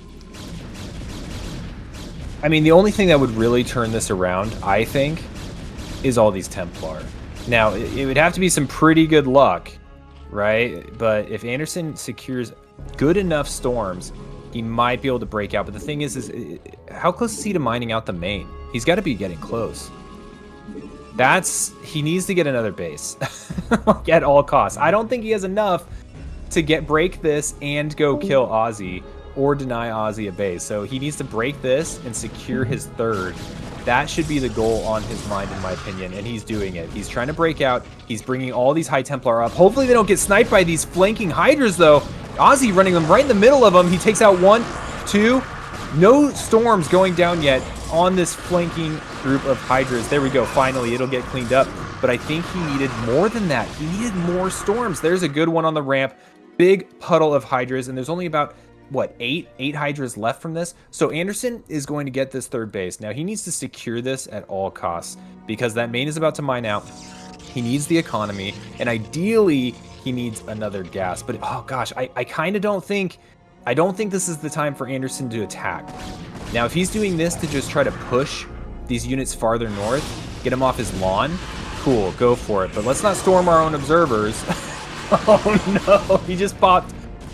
I mean, the only thing that would really turn this around, I think, is all these Templar. Now, it would have to be some pretty good luck, right? But if Anderson secures good enough storms, he might be able to break out. But the thing is how close is he to mining out the main? He's got to be getting close. He needs to get another base at all costs. I don't think he has enough to break this and go kill Azhi or deny Azhi a base. So he needs to break this and secure his third. That should be the goal on his mind, in my opinion, and he's doing it. He's trying to break out. He's bringing all these High Templar up. Hopefully they don't get sniped by these flanking Hydras, though. Azhi running them right in the middle of them. He takes out 1, 2. No storms going down yet on this flanking group of Hydras. There we go. Finally, it'll get cleaned up. But I think he needed more than that. He needed more storms. There's a good one on the ramp. Big puddle of Hydras, and there's only about, what, 8 Hydras left from this? So Anderson is going to get this third base. Now, he needs to secure this at all costs because that main is about to mine out. He needs the economy, and ideally, he needs another gas. But, oh gosh, I kind of don't think this is the time for Anderson to attack. Now, if he's doing this to just try to push these units farther north, get him off his lawn, cool, go for it. But let's not storm our own observers. Oh no, he just popped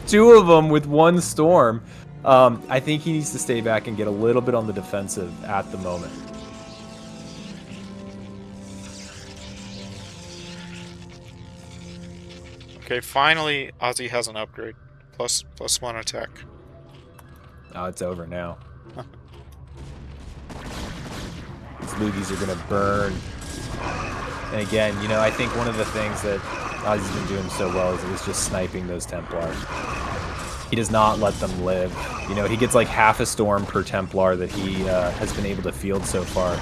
2 of them with 1 storm. I think he needs to stay back and get a little bit on the defensive at the moment. Okay, finally, Ozzy has an upgrade. Plus 1 attack. Oh, it's over now. These loogies are going to burn. And again, I think one of the things that Ozzy's been doing so well is just sniping those Templar. He does not let them live. He gets like half a storm per Templar that he has been able to field so far.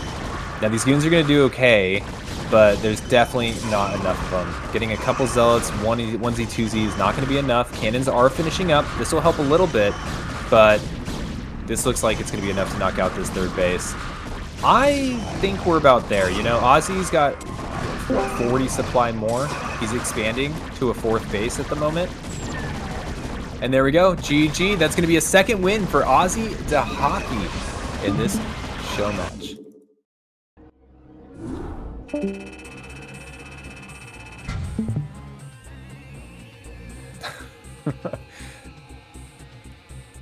Now, these goons are going to do okay, but there's definitely not enough of them. Getting a couple Zealots, onesie, twosie is not going to be enough. Cannons are finishing up. This will help a little bit, but this looks like it's going to be enough to knock out this third base. I think we're about there. Ozzy's got 40 supply more. He's expanding to a 4th base at the moment. And there we go. GG. That's going to be a second win for Azhi Dahaki in this show match.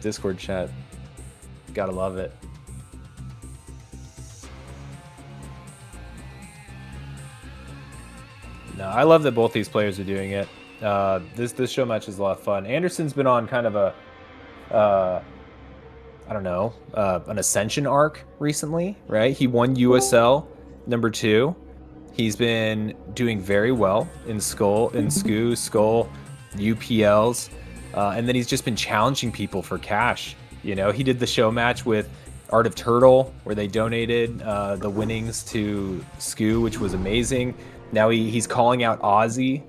Discord chat. Gotta love it. No, I love that both these players are doing it. This show match is a lot of fun. Anderson's been on kind of a, I don't know, an ascension arc recently, right? He won USL number 2. He's been doing very well in SCU, Skull, UPLs, and then he's just been challenging people for cash. He did the show match with Art of Turtle, where they donated the winnings to SCU, which was amazing. Now he's calling out Azhi,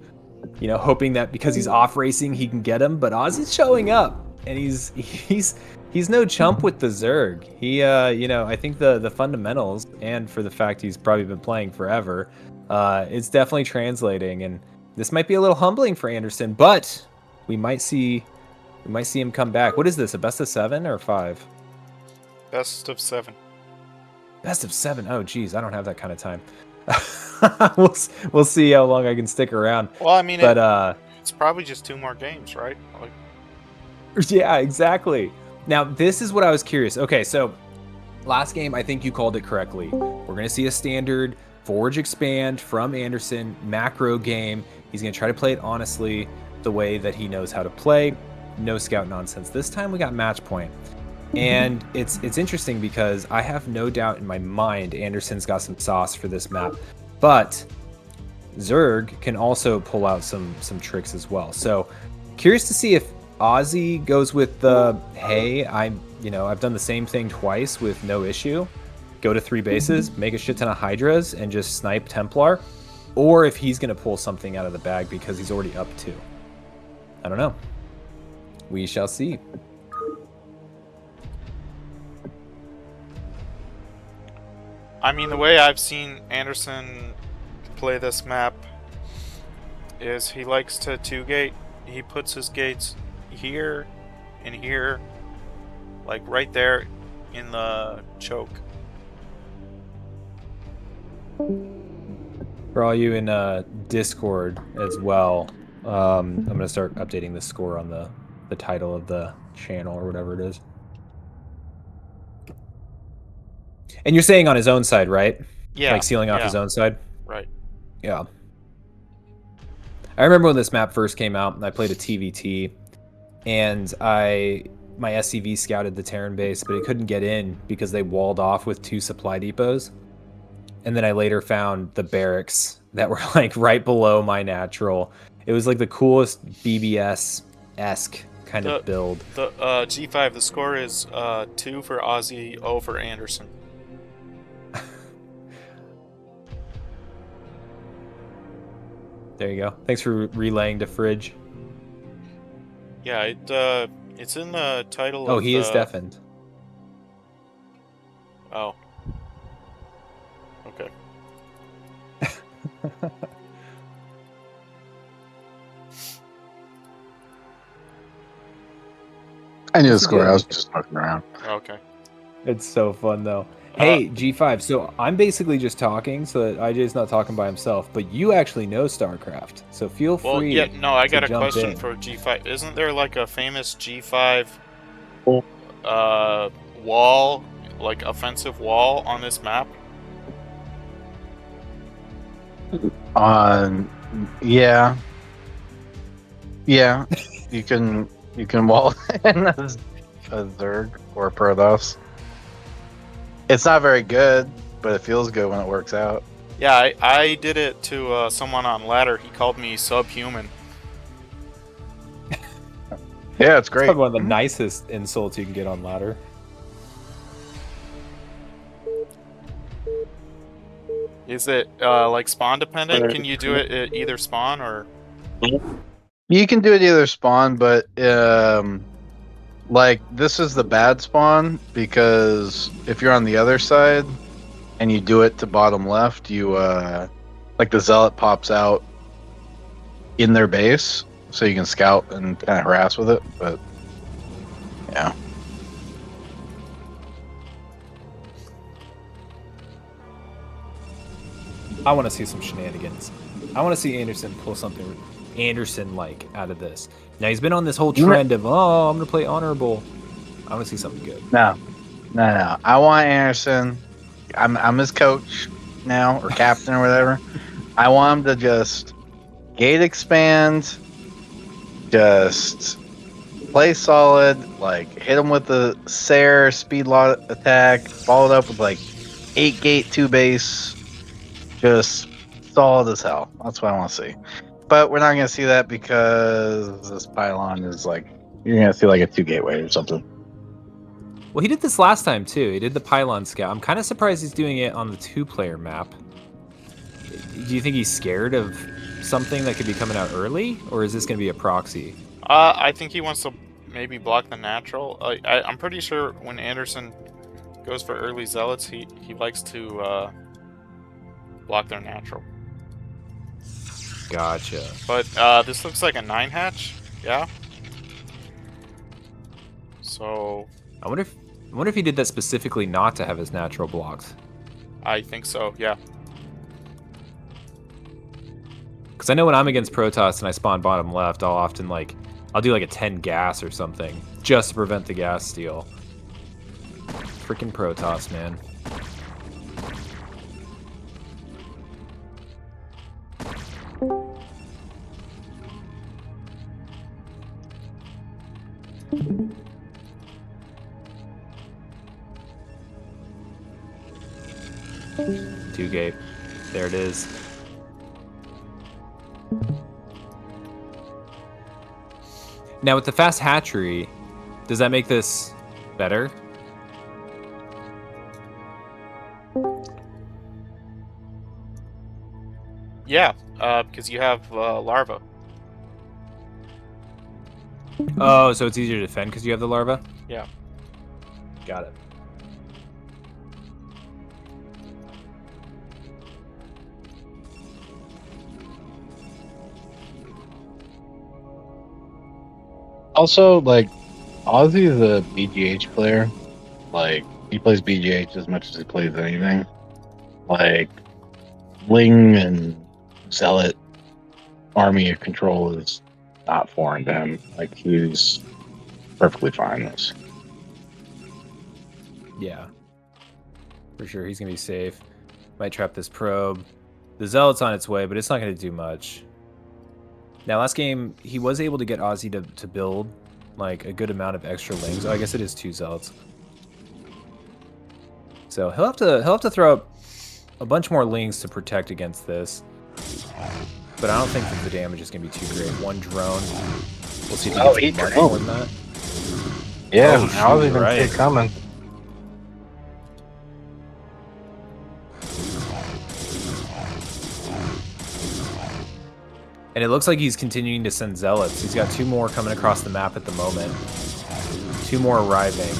hoping that because he's off racing, he can get him. But Ozzy's showing up, and he's no chump with the Zerg. He, I think the fundamentals, and for the fact he's probably been playing forever, it's definitely translating. And this might be a little humbling for Anderson, but we might see him come back. What is this? A best of 7 or 5? Best of 7. Best of 7. Oh, geez, I don't have that kind of time. We'll see how long I can stick around. Well, I mean, but it's probably just 2 more games, right? Yeah, exactly. Now, this is what I was curious. Okay, so last game, I think you called it correctly. We're going to see a standard Forge Expand from Anderson, macro game. He's going to try to play it honestly, the way that he knows how to play. no scout nonsense. This time we got match point. And it's interesting because I have no doubt in my mind Anderson's got some sauce for this map. But Zerg can also pull out some tricks as well. So curious to see if Azhi goes with the, hey, I've done the same thing twice with no issue. Go to 3 bases, make a shit ton of Hydras, and just snipe Templar. Or if he's going to pull something out of the bag because he's already up 2. I don't know. We shall see. I mean, the way I've seen Anderson play this map is he likes to 2-gate. He puts his gates here and here, like right there in the choke. For all you in Discord as well, I'm going to start updating the score on the title of the channel or whatever it is. And you're saying on his own side, right? Yeah. Like sealing off his own side? Right. Yeah. I remember when this map first came out, and I played a TVT, and my SCV scouted the Terran base, but it couldn't get in because they walled off with 2 supply depots. And then I later found the barracks that were like right below my natural. It was like the coolest BBS-esque kind of build. The G5, the score is 2 for Azhi, 0 for Anderson. There you go. Thanks for relaying to Fridge. Yeah, it's in the title. Oh, he is deafened. Oh. Okay. I knew the score. I was just fucking around. Okay. It's so fun though. Hey, G5, so I'm basically just talking so that IJ's not talking by himself, but you actually know StarCraft, so feel free. Well, yeah, no, I got a jump question in. for G5. Isn't there like a famous G5 wall, like offensive wall on this map? Yeah. Yeah. You can wall in a Zerg or a Protoss. It's not very good, but it feels good when it works out. Yeah, I did it to someone on ladder. He called me subhuman. Yeah, it's great. It's probably one of the nicest insults you can get on ladder. Is it like spawn dependent? Can you do it at either spawn or? You can do it either spawn, but like this is the bad spawn because if you're on the other side and you do it to bottom left, you like the zealot pops out in their base, so you can scout and kind of harass with it. But yeah. I want to see some shenanigans. I want to see Anderson pull something Anderson-like out of this. Now, he's been on this whole trend of, I'm going to play honorable. I want to see something good. No. I want Anderson. I'm his coach now, or captain or whatever. I want him to just gate expand, just play solid, like hit him with the Sair speed lot attack, followed up with like 8 gate 2 base, just solid as hell. That's what I want to see. But we're not going to see that because this pylon is like, you're going to see like a 2 gateway or something. Well, he did this last time too. He did the pylon scout. I'm kind of surprised he's doing it on the 2-player map. Do you think he's scared of something that could be coming out early, or is this going to be a proxy? I think he wants to maybe block the natural. I'm pretty sure when Anderson goes for early zealots, he likes to block their natural. Gotcha. But this looks like a 9-hatch, yeah. So I wonder if he did that specifically not to have his natural blocked. I think so, yeah. Because I know when I'm against Protoss and I spawn bottom left, I'll often I'll do like a 10 gas or something just to prevent the gas steal. Freaking Protoss, man. 2-gate. There it is. Now with the fast hatchery, does that make this better? Yeah, because you have larva. Oh, so it's easier to defend because you have the larva? Yeah. Got it. Also, like, Ozzy's a BGH player. Like, he plays BGH as much as he plays anything. Like, Ling and Zealot army of control is not foreign to him. Like, he's perfectly fine with this. Yeah. For sure, he's going to be safe. Might trap this probe. The Zealot's on its way, but it's not going to do much. Now, last game, he was able to get Ozzy to build, like, a good amount of extra lings. Oh, I guess it is 2 Zealots. So he'll have to throw up a bunch more lings to protect against this. But I don't think that the damage is going to be too great. 1 drone. We'll see if he gets much more than that. Yeah, Oh, shoot, I was even right. see it coming. And it looks like he's continuing to send Zealots. He's got 2 more coming across the map at the moment. 2 more arriving.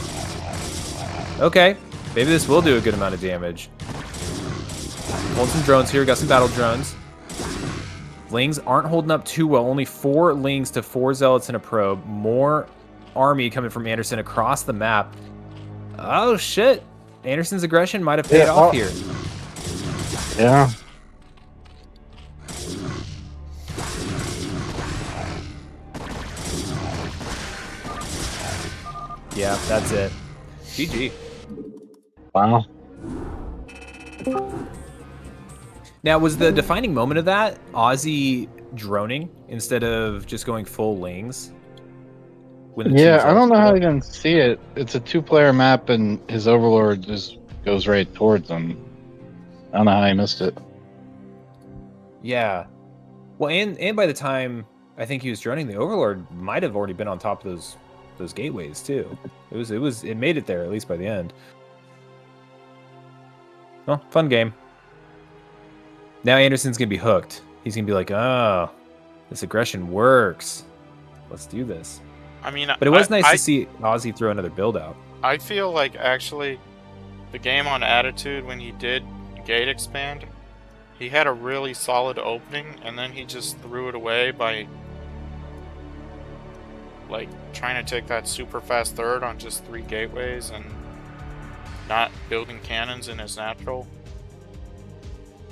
Okay, maybe this will do a good amount of damage. Hold some drones here. Got some battle drones. Lings aren't holding up too well. Only 4 Lings to 4 Zealots and a probe. More army coming from Anderson across the map. Oh, shit. Anderson's aggression might have paid off here. Yeah. Yeah, that's it. GG. Wow. Now, was the defining moment of that Ozzy droning instead of just going full Lings? When the Yeah, two I don't know Zealots how put you can see it. It's a 2-player map, and his Overlord just goes right towards him. I don't know how he missed it. Yeah. Well, and by the time I think he was droning, the Overlord might have already been on top of those gateways too. It made it there at least by the end. Well, fun game. Now Anderson's gonna be hooked. He's gonna be like, oh, this aggression works. Let's do this. I mean, But it was nice to see Ozzy throw another build out. I feel like actually the game on Attitude, when he did gate expand, he had a really solid opening, and then he just threw it away by like trying to take that super fast third on just 3 gateways and not building cannons in his natural.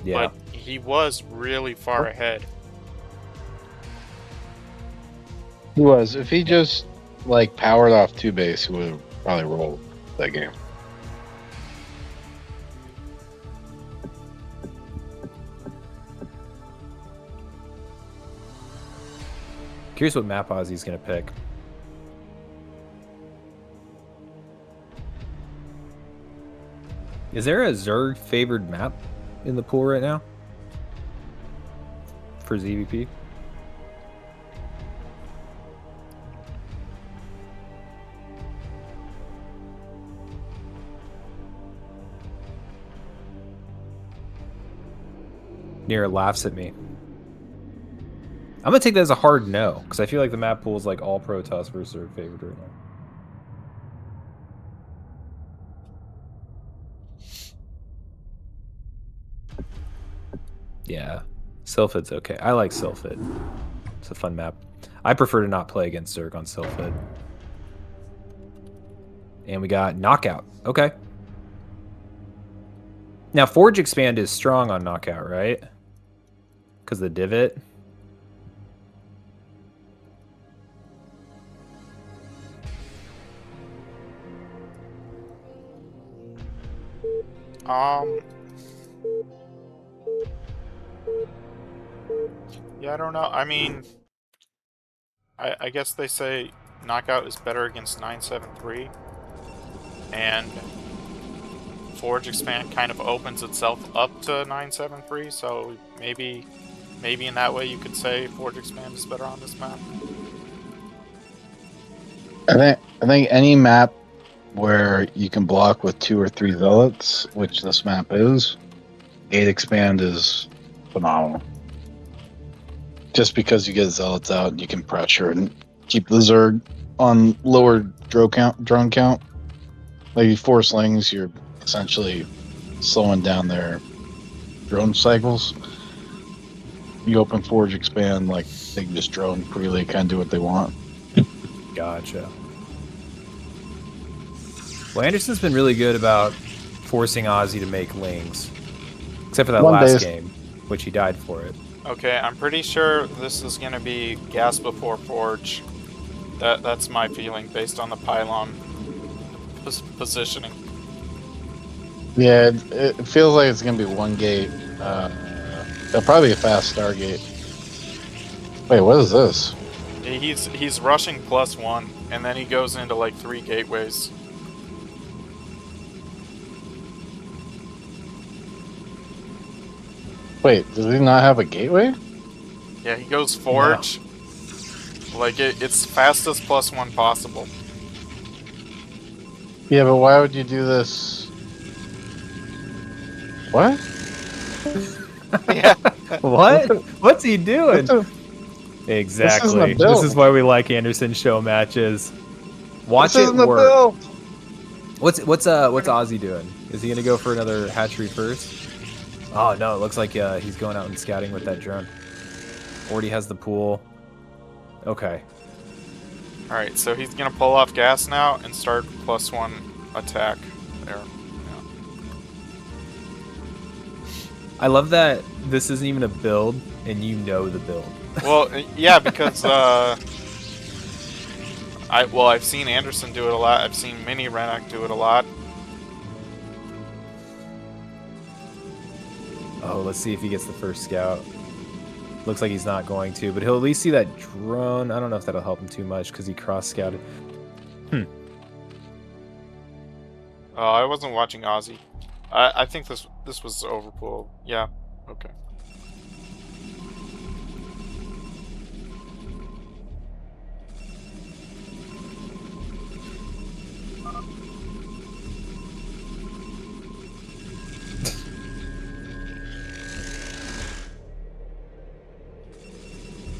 Yeah. But he was really far ahead. He was. If he just like powered off 2 base, he would have probably rolled that game. Curious what map Ozzy's gonna pick. Is there a Zerg favored map in the pool right now? For ZVP? Nira laughs at me. I'm gonna take that as a hard no, because I feel like the map pool is like all Protoss versus Zerg favored right now. Yeah, Sylphid's okay. I like Sylphid. It's a fun map. I prefer to not play against Zerg on Sylphid. And we got Knockout. Okay. Now, Forge Expand is strong on Knockout, right? Because the divot. Yeah, I don't know. I mean, I guess they say Knockout is better against 973, and Forge Expand kind of opens itself up to 973, so maybe in that way you could say Forge Expand is better on this map. I think any map where you can block with 2 or 3 zealots, which this map is, Gate Expand is phenomenal. Just because you get zealots out, you can pressure and keep the Zerg on lower drone count. Like 4 slings, you're essentially slowing down their drone cycles. You open Forge Expand, like they can just drone freely, kind of do what they want. Gotcha. Well, Anderson's been really good about forcing Azhi to make lings, except for that last game, which he died for it. Okay, I'm pretty sure this is going to be gas before Forge. That's my feeling based on the pylon positioning. Yeah, it feels like it's gonna be 1 gate. It'll probably be a fast Stargate. Wait, what is this? He's rushing +1, and then he goes into like 3 gateways. Wait, does he not have a gateway? Yeah, he goes Forge. No. Like it's fastest +1 possible. Yeah, but why would you do this? What? Yeah. What? What's he doing? Exactly. This is why we like Anderson show matches. Watch it work. What's Azhi doing? Is he gonna go for another hatchery first? Oh no, it looks like he's going out and scouting with that drone. Already has the pool. Okay. Alright, so he's gonna pull off gas now and start +1 attack there. Yeah. I love that this isn't even a build, and you know the build. Well, yeah, because I've seen Anderson do it a lot. I've seen Mini Renak do it a lot. Oh, let's see if he gets the first scout. Looks like he's not going to, but he'll at least see that drone. I don't know if that'll help him too much because he cross-scouted. Oh, I wasn't watching Azhi. I think this was overpulled. Yeah. Okay.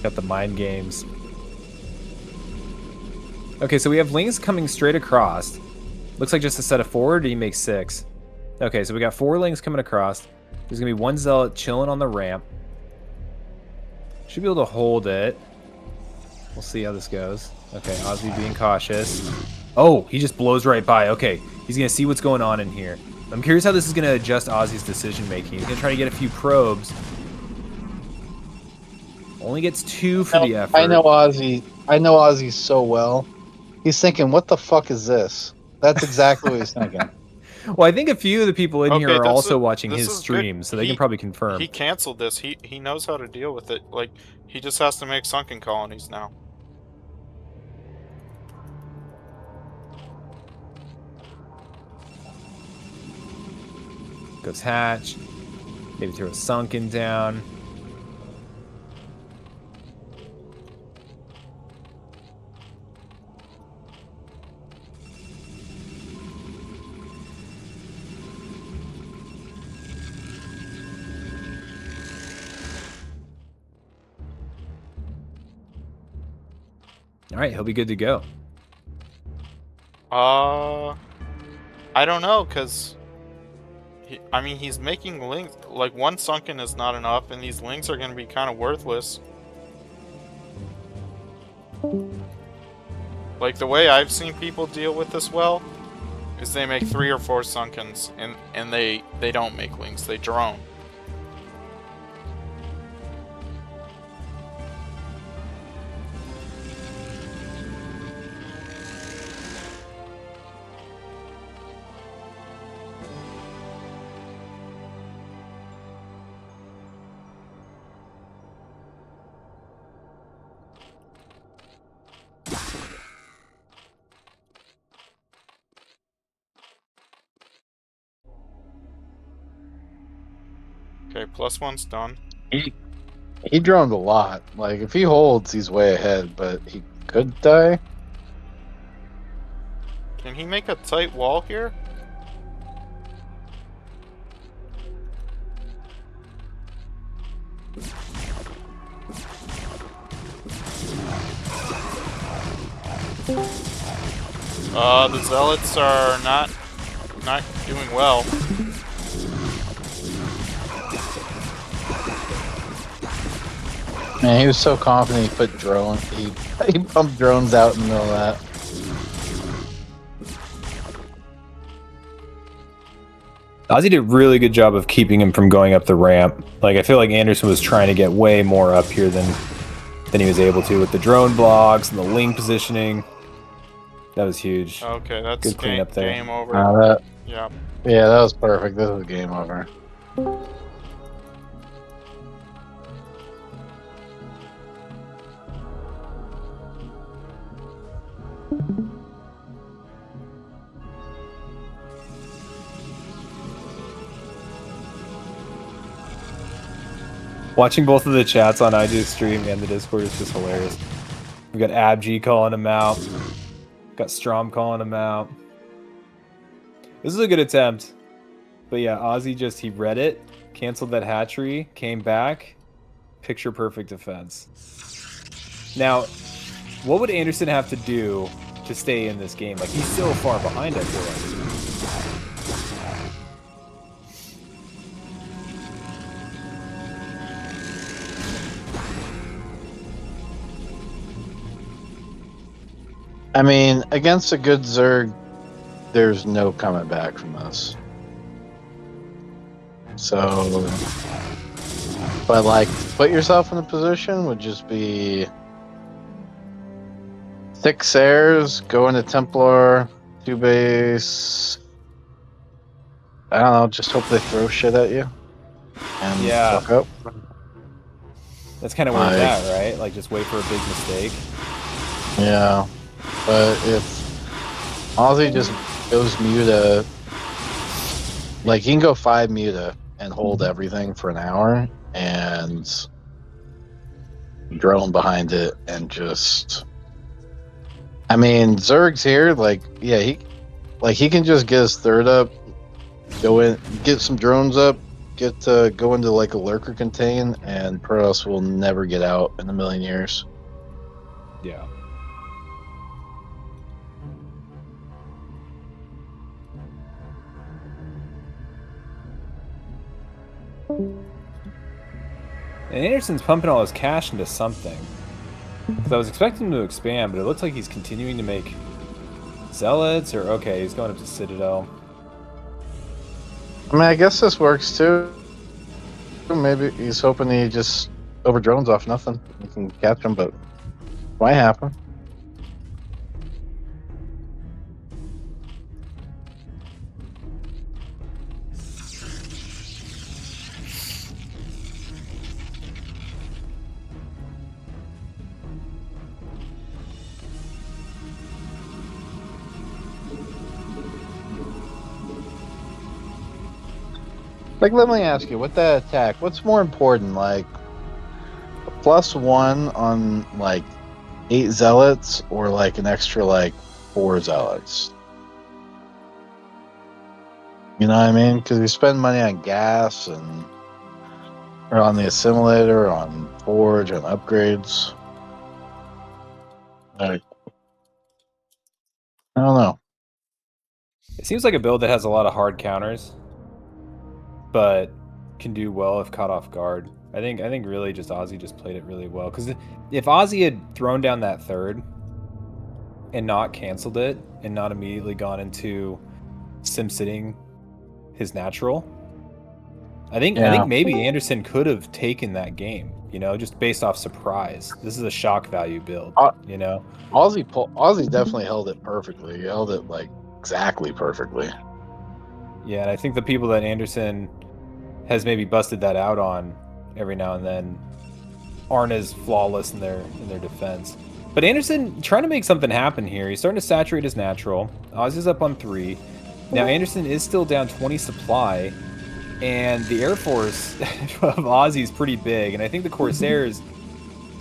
Got the mind games. Okay, so we have lings coming straight across. Looks like just a set of 4, or do you make 6? Okay, so we got 4 lings coming across. There's gonna be 1 zealot chilling on the ramp. Should be able to hold it. We'll see how this goes. Okay, Azhi being cautious. Oh, he just blows right by. Okay, he's gonna see what's going on in here. I'm curious how this is gonna adjust Ozzy's decision making. He's gonna try to get a few probes. Only gets 2 for the effort. I know Ozzy so well. He's thinking, what the fuck is this? That's exactly what he's thinking. Well, I think a few of the people in here are also watching his stream, so they can probably confirm. He canceled this. He knows how to deal with it. Like, he just has to make sunken colonies now. Goes hatch. Maybe throw a sunken down. All right, he'll be good to go. I don't know, because I mean, he's making lings. Like, 1 sunken is not enough, and these lings are going to be kind of worthless. Like, the way I've seen people deal with this well is they make 3 or 4 sunkens, and they don't make lings. They drone. Okay, +1's done. He droned a lot. Like, if he holds, he's way ahead, but he could die. Can he make a tight wall here? The Zealots are not doing well. Man, he was so confident he put drone. He pumped drones out in the middle of that. Ozzy did a really good job of keeping him from going up the ramp. Like, I feel like Anderson was trying to get way more up here than he was able to with the drone blocks and the wing positioning. That was huge. Okay, that's Good cleanup there. game over. Yeah. Yeah, that was perfect. This was game over. Watching both of the chats on IG's stream and the Discord is just hilarious. We got Abji calling him out. Got Strom calling him out. This is a good attempt. But yeah, Ozzy he read it, canceled that hatchery, came back. Picture perfect defense. Now, what would Anderson have to do to stay in this game? Like, he's so far behind, I feel like. I mean, against a good Zerg, there's no coming back from this. So, but like, put yourself in a position would just be 6 airs, go into Templar, 2 base. I don't know, just hope they throw shit at you. And Yeah. fuck up. That's kind of where it's at, right? Like, just wait for a big mistake. Yeah. But if Ozzy just goes Muta, like, he can go 5 Muta and hold everything for an hour and drone behind it and just, I mean, Zerg's here, like, yeah, he can just get his third up, go in, get some drones up, go into like a lurker contain, and Protoss will never get out in a million years. Yeah. And Anderson's pumping all his cash into something. Because I was expecting him to expand, but it looks like he's continuing to make Zealots, or okay, he's going up to Citadel. I mean, I guess this works too. Maybe he's hoping he just over drones off nothing. He can catch him, but might happen. Like, let me ask you, with that attack, what's more important, like, a +1 on, like, 8 zealots, or, like, an extra, like, 4 zealots? You know what I mean? Because we spend money on gas, or on the assimilator, on forge, on upgrades. Like, I don't know. It seems like a build that has a lot of hard counters, but can do well if caught off guard. I think really just Ozzy just played it really well. Because if Ozzy had thrown down that third and not canceled it and not immediately gone into sim sitting his natural, I think maybe Anderson could have taken that game. You know, just based off surprise. This is a shock value build. You know, Ozzy definitely held it perfectly. He held it like exactly perfectly. Yeah, and I think the people that Anderson has maybe busted that out on every now and then aren't as flawless in their defense. But Anderson trying to make something happen here. He's starting to saturate his natural. Ozzy's up on 3. Now Anderson is still down 20 supply. And the Air Force of Aussie is pretty big, and I think the Corsairs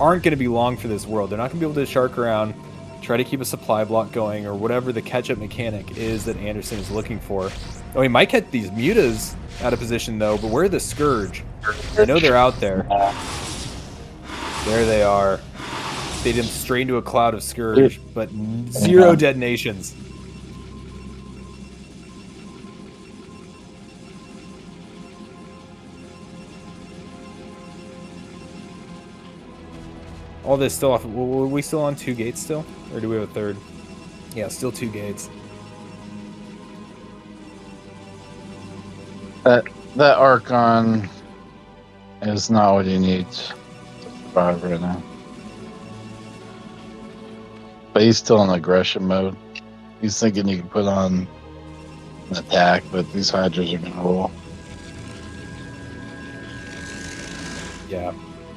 aren't going to be long for this world. They're not going to be able to shark around, try to keep a supply block going, or whatever the catch-up mechanic is that Anderson is looking for. Oh, he might get these mutas out of position, though, but where are the Scourge? I know they're out there. There they are. They did straight into a cloud of Scourge, but 0 detonations. All this still off. Were we still on 2 gates still? Or do we have a third? Yeah, still 2 gates. That Archon is not what he needs to survive right now. But he's still in aggression mode. He's thinking he can put on an attack, but these Hydras are gonna roll. Yeah.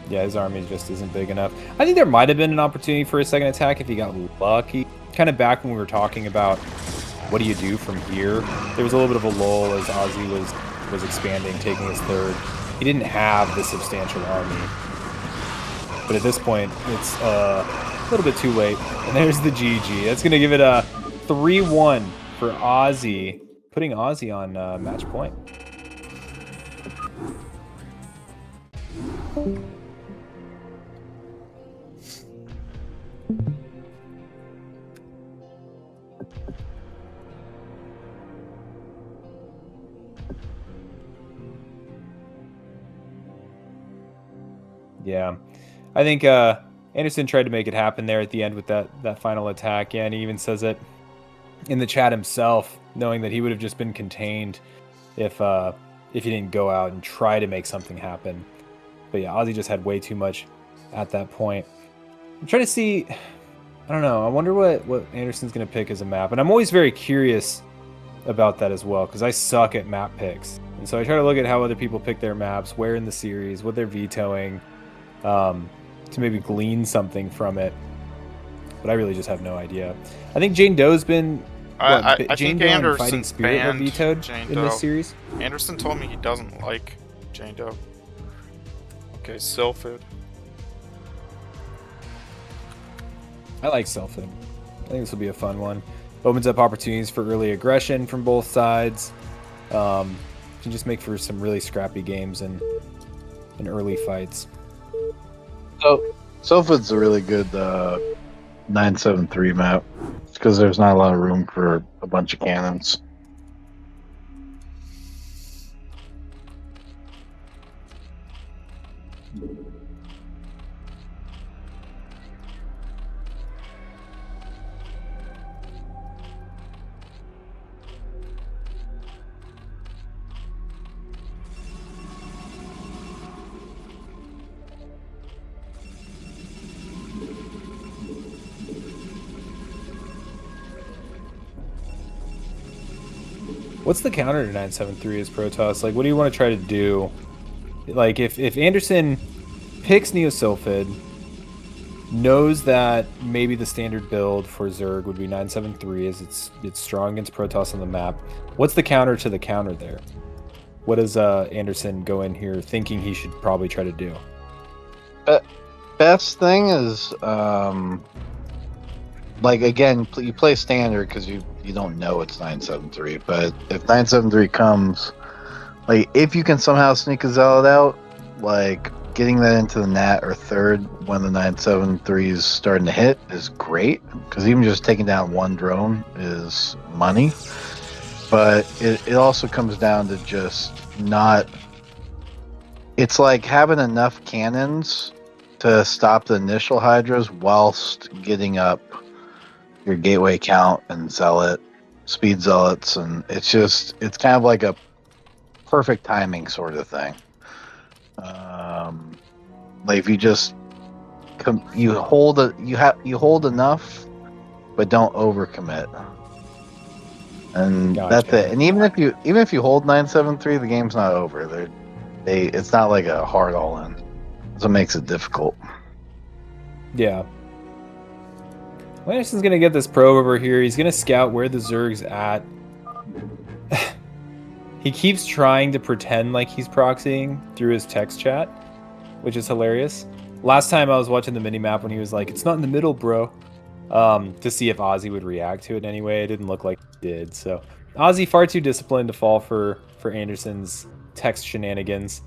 Yeah, his army just isn't big enough. I think there might have been an opportunity for a second attack if he got lucky. Kind of back when we were talking about what do you do from here. There was a little bit of a lull as Azhi was expanding, taking his third. He didn't have the substantial army. But at this point, it's a little bit too late. And there's the GG. That's going to give it a 3-1 for Azhi, putting Azhi on match point. Yeah, I think Anderson tried to make it happen there at the end with that final attack. Yeah, and he even says it in the chat himself, knowing that he would have just been contained if he didn't go out and try to make something happen. But yeah, Azhi just had way too much at that point. I'm trying to see. I don't know. I wonder what Anderson's going to pick as a map, and I'm always very curious about that as well because I suck at map picks, and so I try to look at how other people pick their maps, where in the series, what they're vetoing. To maybe glean something from it, but I really just have no idea. I think Jane Doe's been I Jane think Doe and Anderson Fighting Spirit are vetoed in this series. Anderson told me he doesn't like Jane Doe. Okay, Sylphid. I like Selfin. I think this will be a fun one. Opens up opportunities for early aggression from both sides. Can just make for some really scrappy games and early fights. So, Sylphid's a really good 973 map. It's because there's not a lot of room for a bunch of cannons. What's the counter to 973 as Protoss? Like, what do you want to try to do? Like, if Anderson picks Neosylphid, knows that maybe the standard build for Zerg would be 973 as it's strong against Protoss on the map. What's the counter to the counter there? What does Anderson go in here thinking he should probably try to do? Best thing is, like, again, you play standard because you don't know it's 973. But if 973 comes, like, if you can somehow sneak a Zealot out, like, getting that into the Nat or third when the 973 is starting to hit is great. Because even just taking down one drone is money. But it also comes down to just not... It's like having enough cannons to stop the initial Hydras whilst getting up your gateway count and Zealot, speed Zealots, and it's kind of like a perfect timing sort of thing. Like if you just you hold enough, but don't overcommit, and Gotcha. that's it. And even if you hold 973, the game's not over. It's not like a hard all in. That's what makes it difficult. Yeah. Anderson's going to get this probe over here. He's going to scout where the Zerg's at. He keeps trying to pretend like he's proxying through his text chat, which is hilarious. Last time I was watching the minimap when he was like, "It's not in the middle, bro," to see if Ozzy would react to it anyway. It didn't look like he did. So Ozzy far too disciplined to fall for Anderson's text shenanigans.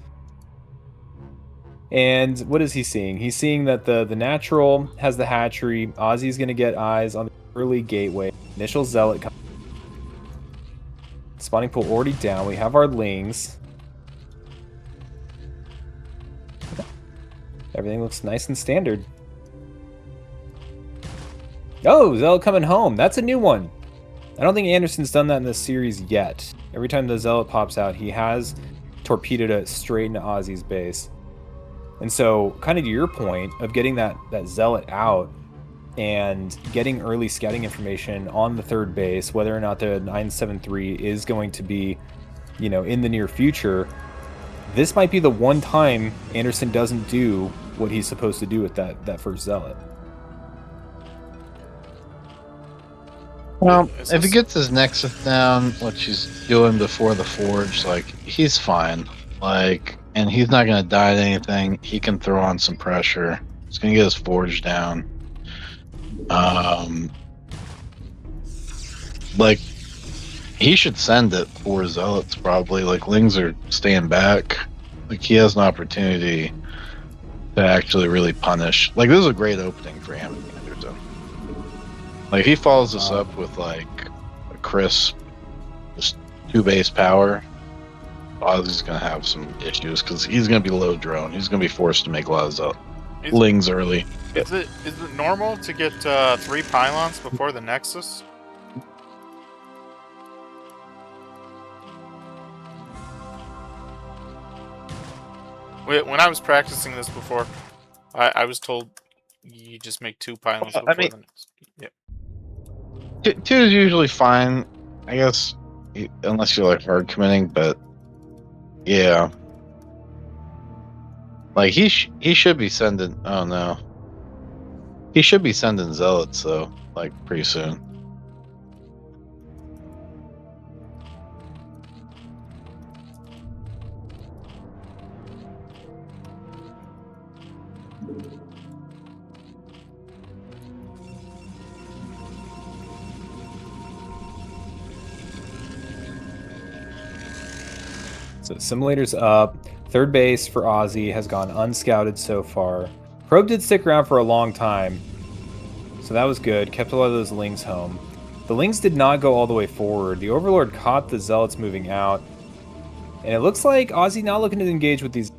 And what is he seeing? He's seeing that the natural has the hatchery. Ozzy's going to get eyes on the early gateway. Initial zealot. Spawning pool already down. We have our lings. Everything looks nice and standard. Oh, zealot coming home. That's a new one. I don't think Anderson's done that in this series yet. Every time the zealot pops out, he has torpedoed it straight into Ozzy's base. And so, kind of to your point of getting that zealot out and getting early scouting information on the third base, whether or not the 973 is going to be, in the near future, this might be the one time Anderson doesn't do what he's supposed to do with that first zealot. Well, if he gets his Nexus down, which he's doing before the Forge, he's fine. And he's not going to die to anything. He can throw on some pressure. He's going to get his Forge down. He should send it for Zealots, probably. Lings are staying back. He has an opportunity to actually really punish. This is a great opening for him, Anderson. If he follows this up with, a crisp, just 2-base power, Ozzy's going to have some issues because he's going to be low drone. He's going to be forced to make a lot of lings early. Is it normal to get 3 pylons before the Nexus? When I was practicing this before, I was told you just make 2 pylons before the Nexus. Yeah. 2 is usually fine, I guess, unless you're hard committing, but yeah. He should be sending. Oh no. He should be sending zealots though, pretty soon. So simulator's up. Third base for Ozzy has gone unscouted so far. Probe did stick around for a long time, so that was good. Kept a lot of those lings home. The lings did not go all the way forward. The Overlord caught the zealots moving out, and it looks like Ozzy not looking to engage with these.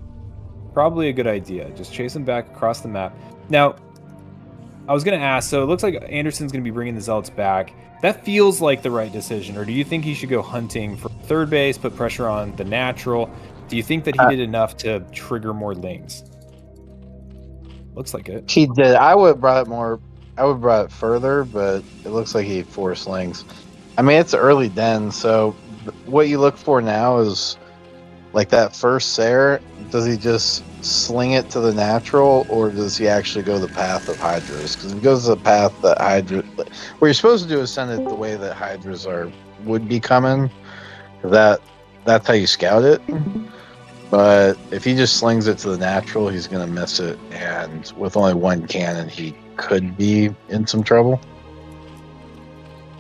Probably a good idea. Just chase them back across the map. Now, I was going to ask, so it looks like Anderson's going to be bringing the zealots back. That feels like the right decision, or do you think he should go hunting for third base, put pressure on the natural? Do you think that he did enough to trigger more lings? Looks like it. He did. I would have brought it more. I would have brought it further, but it looks like he forced lings. I mean, it's early den, so what you look for now is that first Sair. Does he just sling it to the natural, or does he actually go the path of Hydras? Because if he goes the path that Hydra, what you're supposed to do is send it the way that Hydras would be coming. That's how you scout it. But if he just slings it to the natural, he's going to miss it. And with only 1 cannon, he could be in some trouble.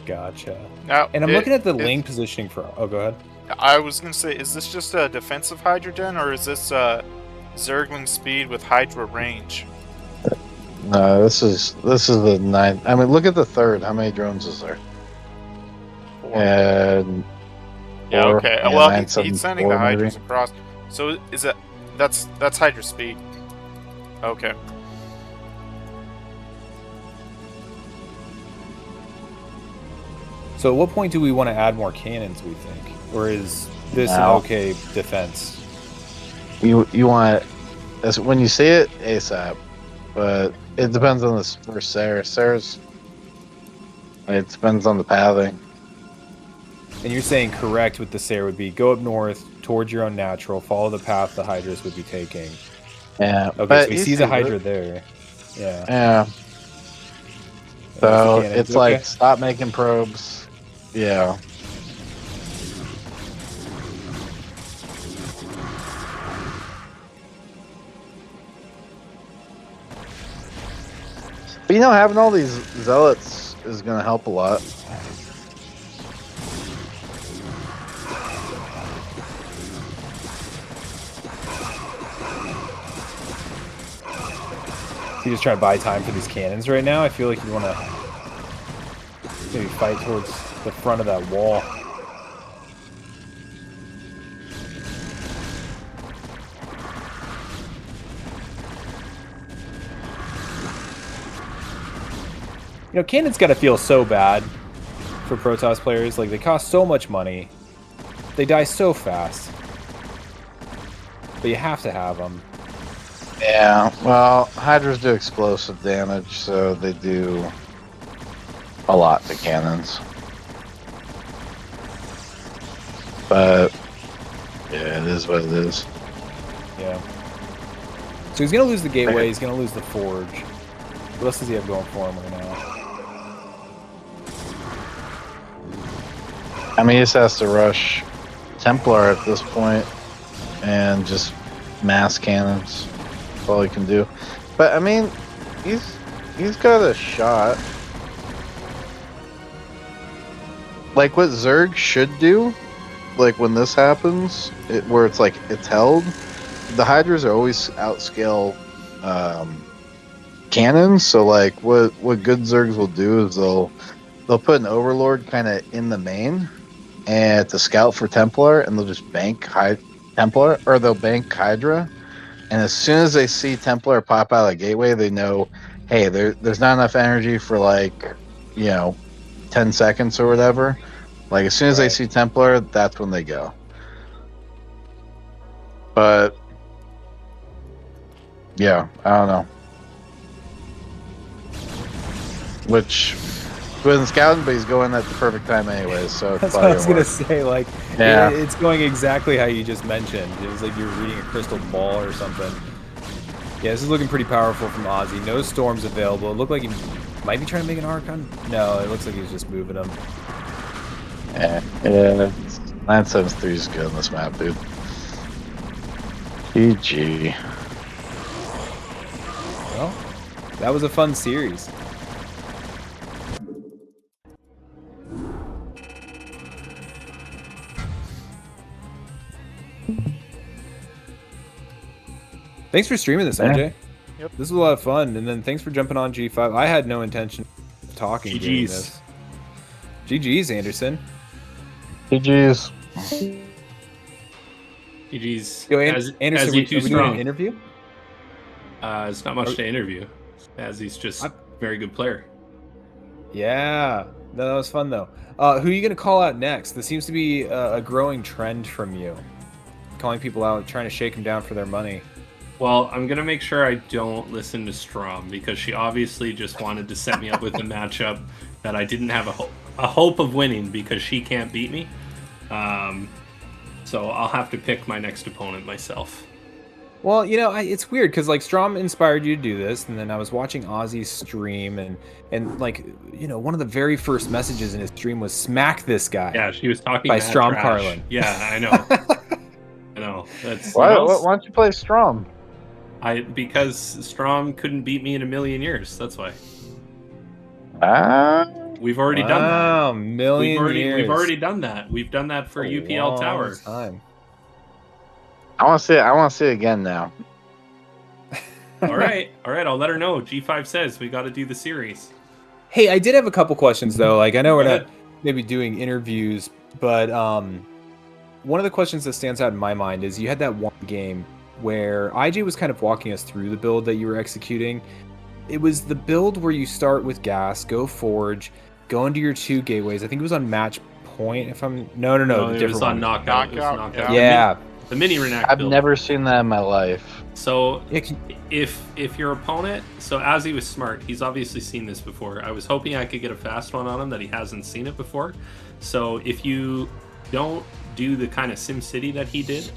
Gotcha. Now, and I'm looking at the ling positioning for... Oh, go ahead. I was going to say, is this just a defensive Hydra den, or is this Zergling speed with Hydra range? No, this is the 9th. I mean, look at the 3rd. How many drones is there? 4. And... Yeah, 4, okay. yeah, Well, 9, he's 7, sending 4 the Hydras maybe. across. So is it that's Hydra speed? Okay. So at what point do we want to add more cannons, we think? Or is this an Now. okay defense? You want it, when you see it, ASAP. But it depends on this first Sair. Sair's... It depends on the pathing. And you're saying correct with the Sair would be go up north towards your own natural, follow the path the Hydras would be taking. Yeah. Okay, but so he you sees see a Hydra it. there. Yeah. Yeah. There's the So cannons. it's Okay. stop making probes. Yeah. But having all these zealots is going to help a lot. You just trying to buy time for these cannons right now. I feel like you want to maybe fight towards the front of that wall. Cannons gotta feel so bad for Protoss players. Like, they cost so much money. They die so fast. But you have to have them. Yeah, well, Hydras do explosive damage, so they do a lot to cannons. But, yeah, it is what it is. Yeah. So he's gonna lose the gateway, he's gonna lose the forge. What else does he have going for him right now? I mean, he just has to rush Templar at this point and just mass cannons. That's all he can do. But I mean, he's got a shot. Like what Zerg should do, like when this happens, where it's like it's held. The Hydras are always outscale cannons. So like what good Zergs will do is they'll put an Overlord kind of in the main and to scout for Templar, and they'll just bank Templar, or they'll bank Hydra. And as soon as they see Templar pop out of the gateway, they know, hey, there's not enough energy for 10 seconds or whatever. Like as soon as they see Templar, that's when they go. But yeah, I don't know. Which he wasn't scouting, but he's going at the perfect time anyway. So that's what I was gonna say. Like, yeah, it's going exactly how you just mentioned. It was like you were reading a crystal ball or something. Yeah, this is looking pretty powerful from Azhi. No storms available. It looked like he might be trying to make an Archon. No, it looks like he's just moving them. Yeah, 973 is good on this map, dude. GG. Well, that was a fun series. Thanks for streaming this, RJ. Yep. This was a lot of fun, and then thanks for jumping on G5. I had no intention of talking during this. GG's, Anderson. GG's. GG's. Yo, Anderson, are we doing an interview? It's not much to interview, as he's just a very good player. Yeah. No, that was fun, though. Who are you going to call out next? This seems to be a growing trend from you. Calling people out, trying to shake them down for their money. Well, I'm going to make sure I don't listen to Strom, because she obviously just wanted to set me up with a matchup that I didn't have a hope of winning, because she can't beat me. So I'll have to pick my next opponent myself. Well, it's weird, because like Strom inspired you to do this, and then I was watching Azhi's stream, and like, one of the very first messages in his stream was "smack this guy." Yeah, she was talking by mad Strom trash. Carlin. Yeah, I know. I know. That's why don't you play Strom? Because Strom couldn't beat me in a million years. That's why. We've already done that. Wow, million years. We've already done that. We've done that for UPL Tower. Time. I want to see it again now. All right. I'll let her know. G5 says we got to do the series. Hey, I did have a couple questions though. Like, I know we're not maybe doing interviews, but one of the questions that stands out in my mind is you had that one game where IJ was kind of walking us through the build that you were executing. It was the build where you start with gas, go forge, go into your 2 gateways. I think it was on match point. If I'm no, it was on knockout. It was knockout. Yeah. The mini Renact I've build. never seen that in my life. So if your opponent, so Azhi was smart, he's obviously seen this before. I was hoping I could get a fast one on him that he hasn't seen it before. So if you don't do the kind of SimCity that he did,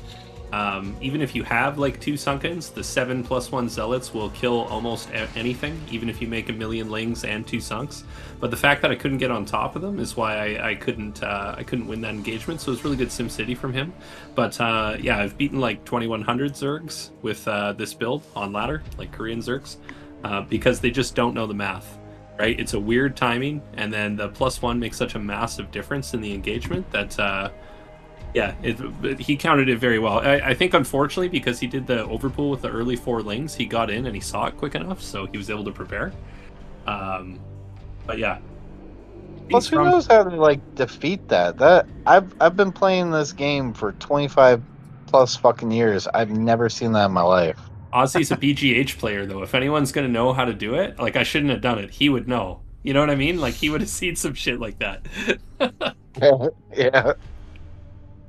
even if you have like 2 Sunkens, the 7+1 Zealots will kill almost anything, even if you make a million Lings and 2 Sunks. But the fact that I couldn't get on top of them is why I couldn't win that engagement. So it was really good SimCity from him. But yeah, I've beaten like 2100 Zergs with this build on ladder, like Korean Zergs. because they just don't know the math, right? It's a weird timing, and then the +1 makes such a massive difference in the engagement that, he counted it very well. I think, unfortunately, because he did the overpool with the early 4 lings, he got in and he saw it quick enough, so he was able to prepare. But yeah. Plus, who knows how to like defeat that? That I've been playing this game for 25 plus fucking years. I've never seen that in my life. Ozzy's a BGH player, though. If anyone's gonna know how to do it, like, I shouldn't have done it. He would know. You know what I mean? Like, he would have seen some shit like that. Yeah.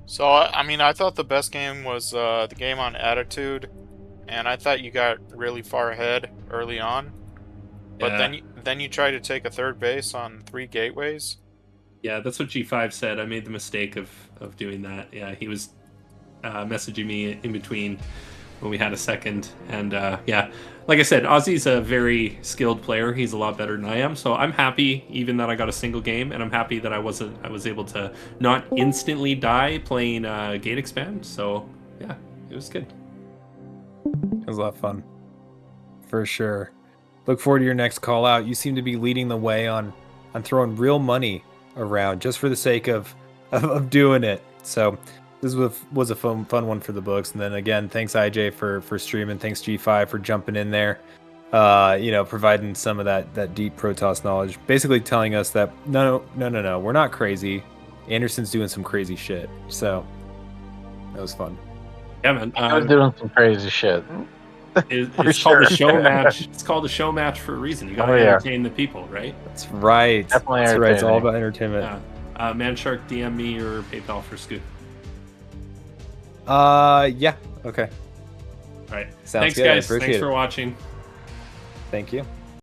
So I mean, I thought the best game was the game on Attitude, and I thought you got really far ahead early on. But then you tried to take a third base on 3 gateways. Yeah, that's what G5 said. I made the mistake of doing that. Yeah, he was messaging me in between when we had a second. And like I said, Ozzy's a very skilled player. He's a lot better than I am. So I'm happy even that I got a single game, and I'm happy that I was able to not instantly die playing Gate Expand. So yeah, it was good. It was a lot of fun. For sure. Look forward to your next call out. You seem to be leading the way on throwing real money around just for the sake of doing it. So this was a fun one for the books. And then again, thanks IJ for streaming. Thanks G5 for jumping in there. Providing some of that deep Protoss knowledge. Basically telling us that no, we're not crazy. Anderson's doing some crazy shit. So that was fun. Yeah, man. I was doing some crazy shit. It's called a show match. It's called a show match for a reason. You gotta entertain the people, right? That's right. Definitely That's right. It's all about entertainment. Yeah. Manshark, DM me or PayPal for Scoot. Yeah. Okay. All right. Sounds Thanks, good. guys. Appreciate Thanks it. for watching. Thank you.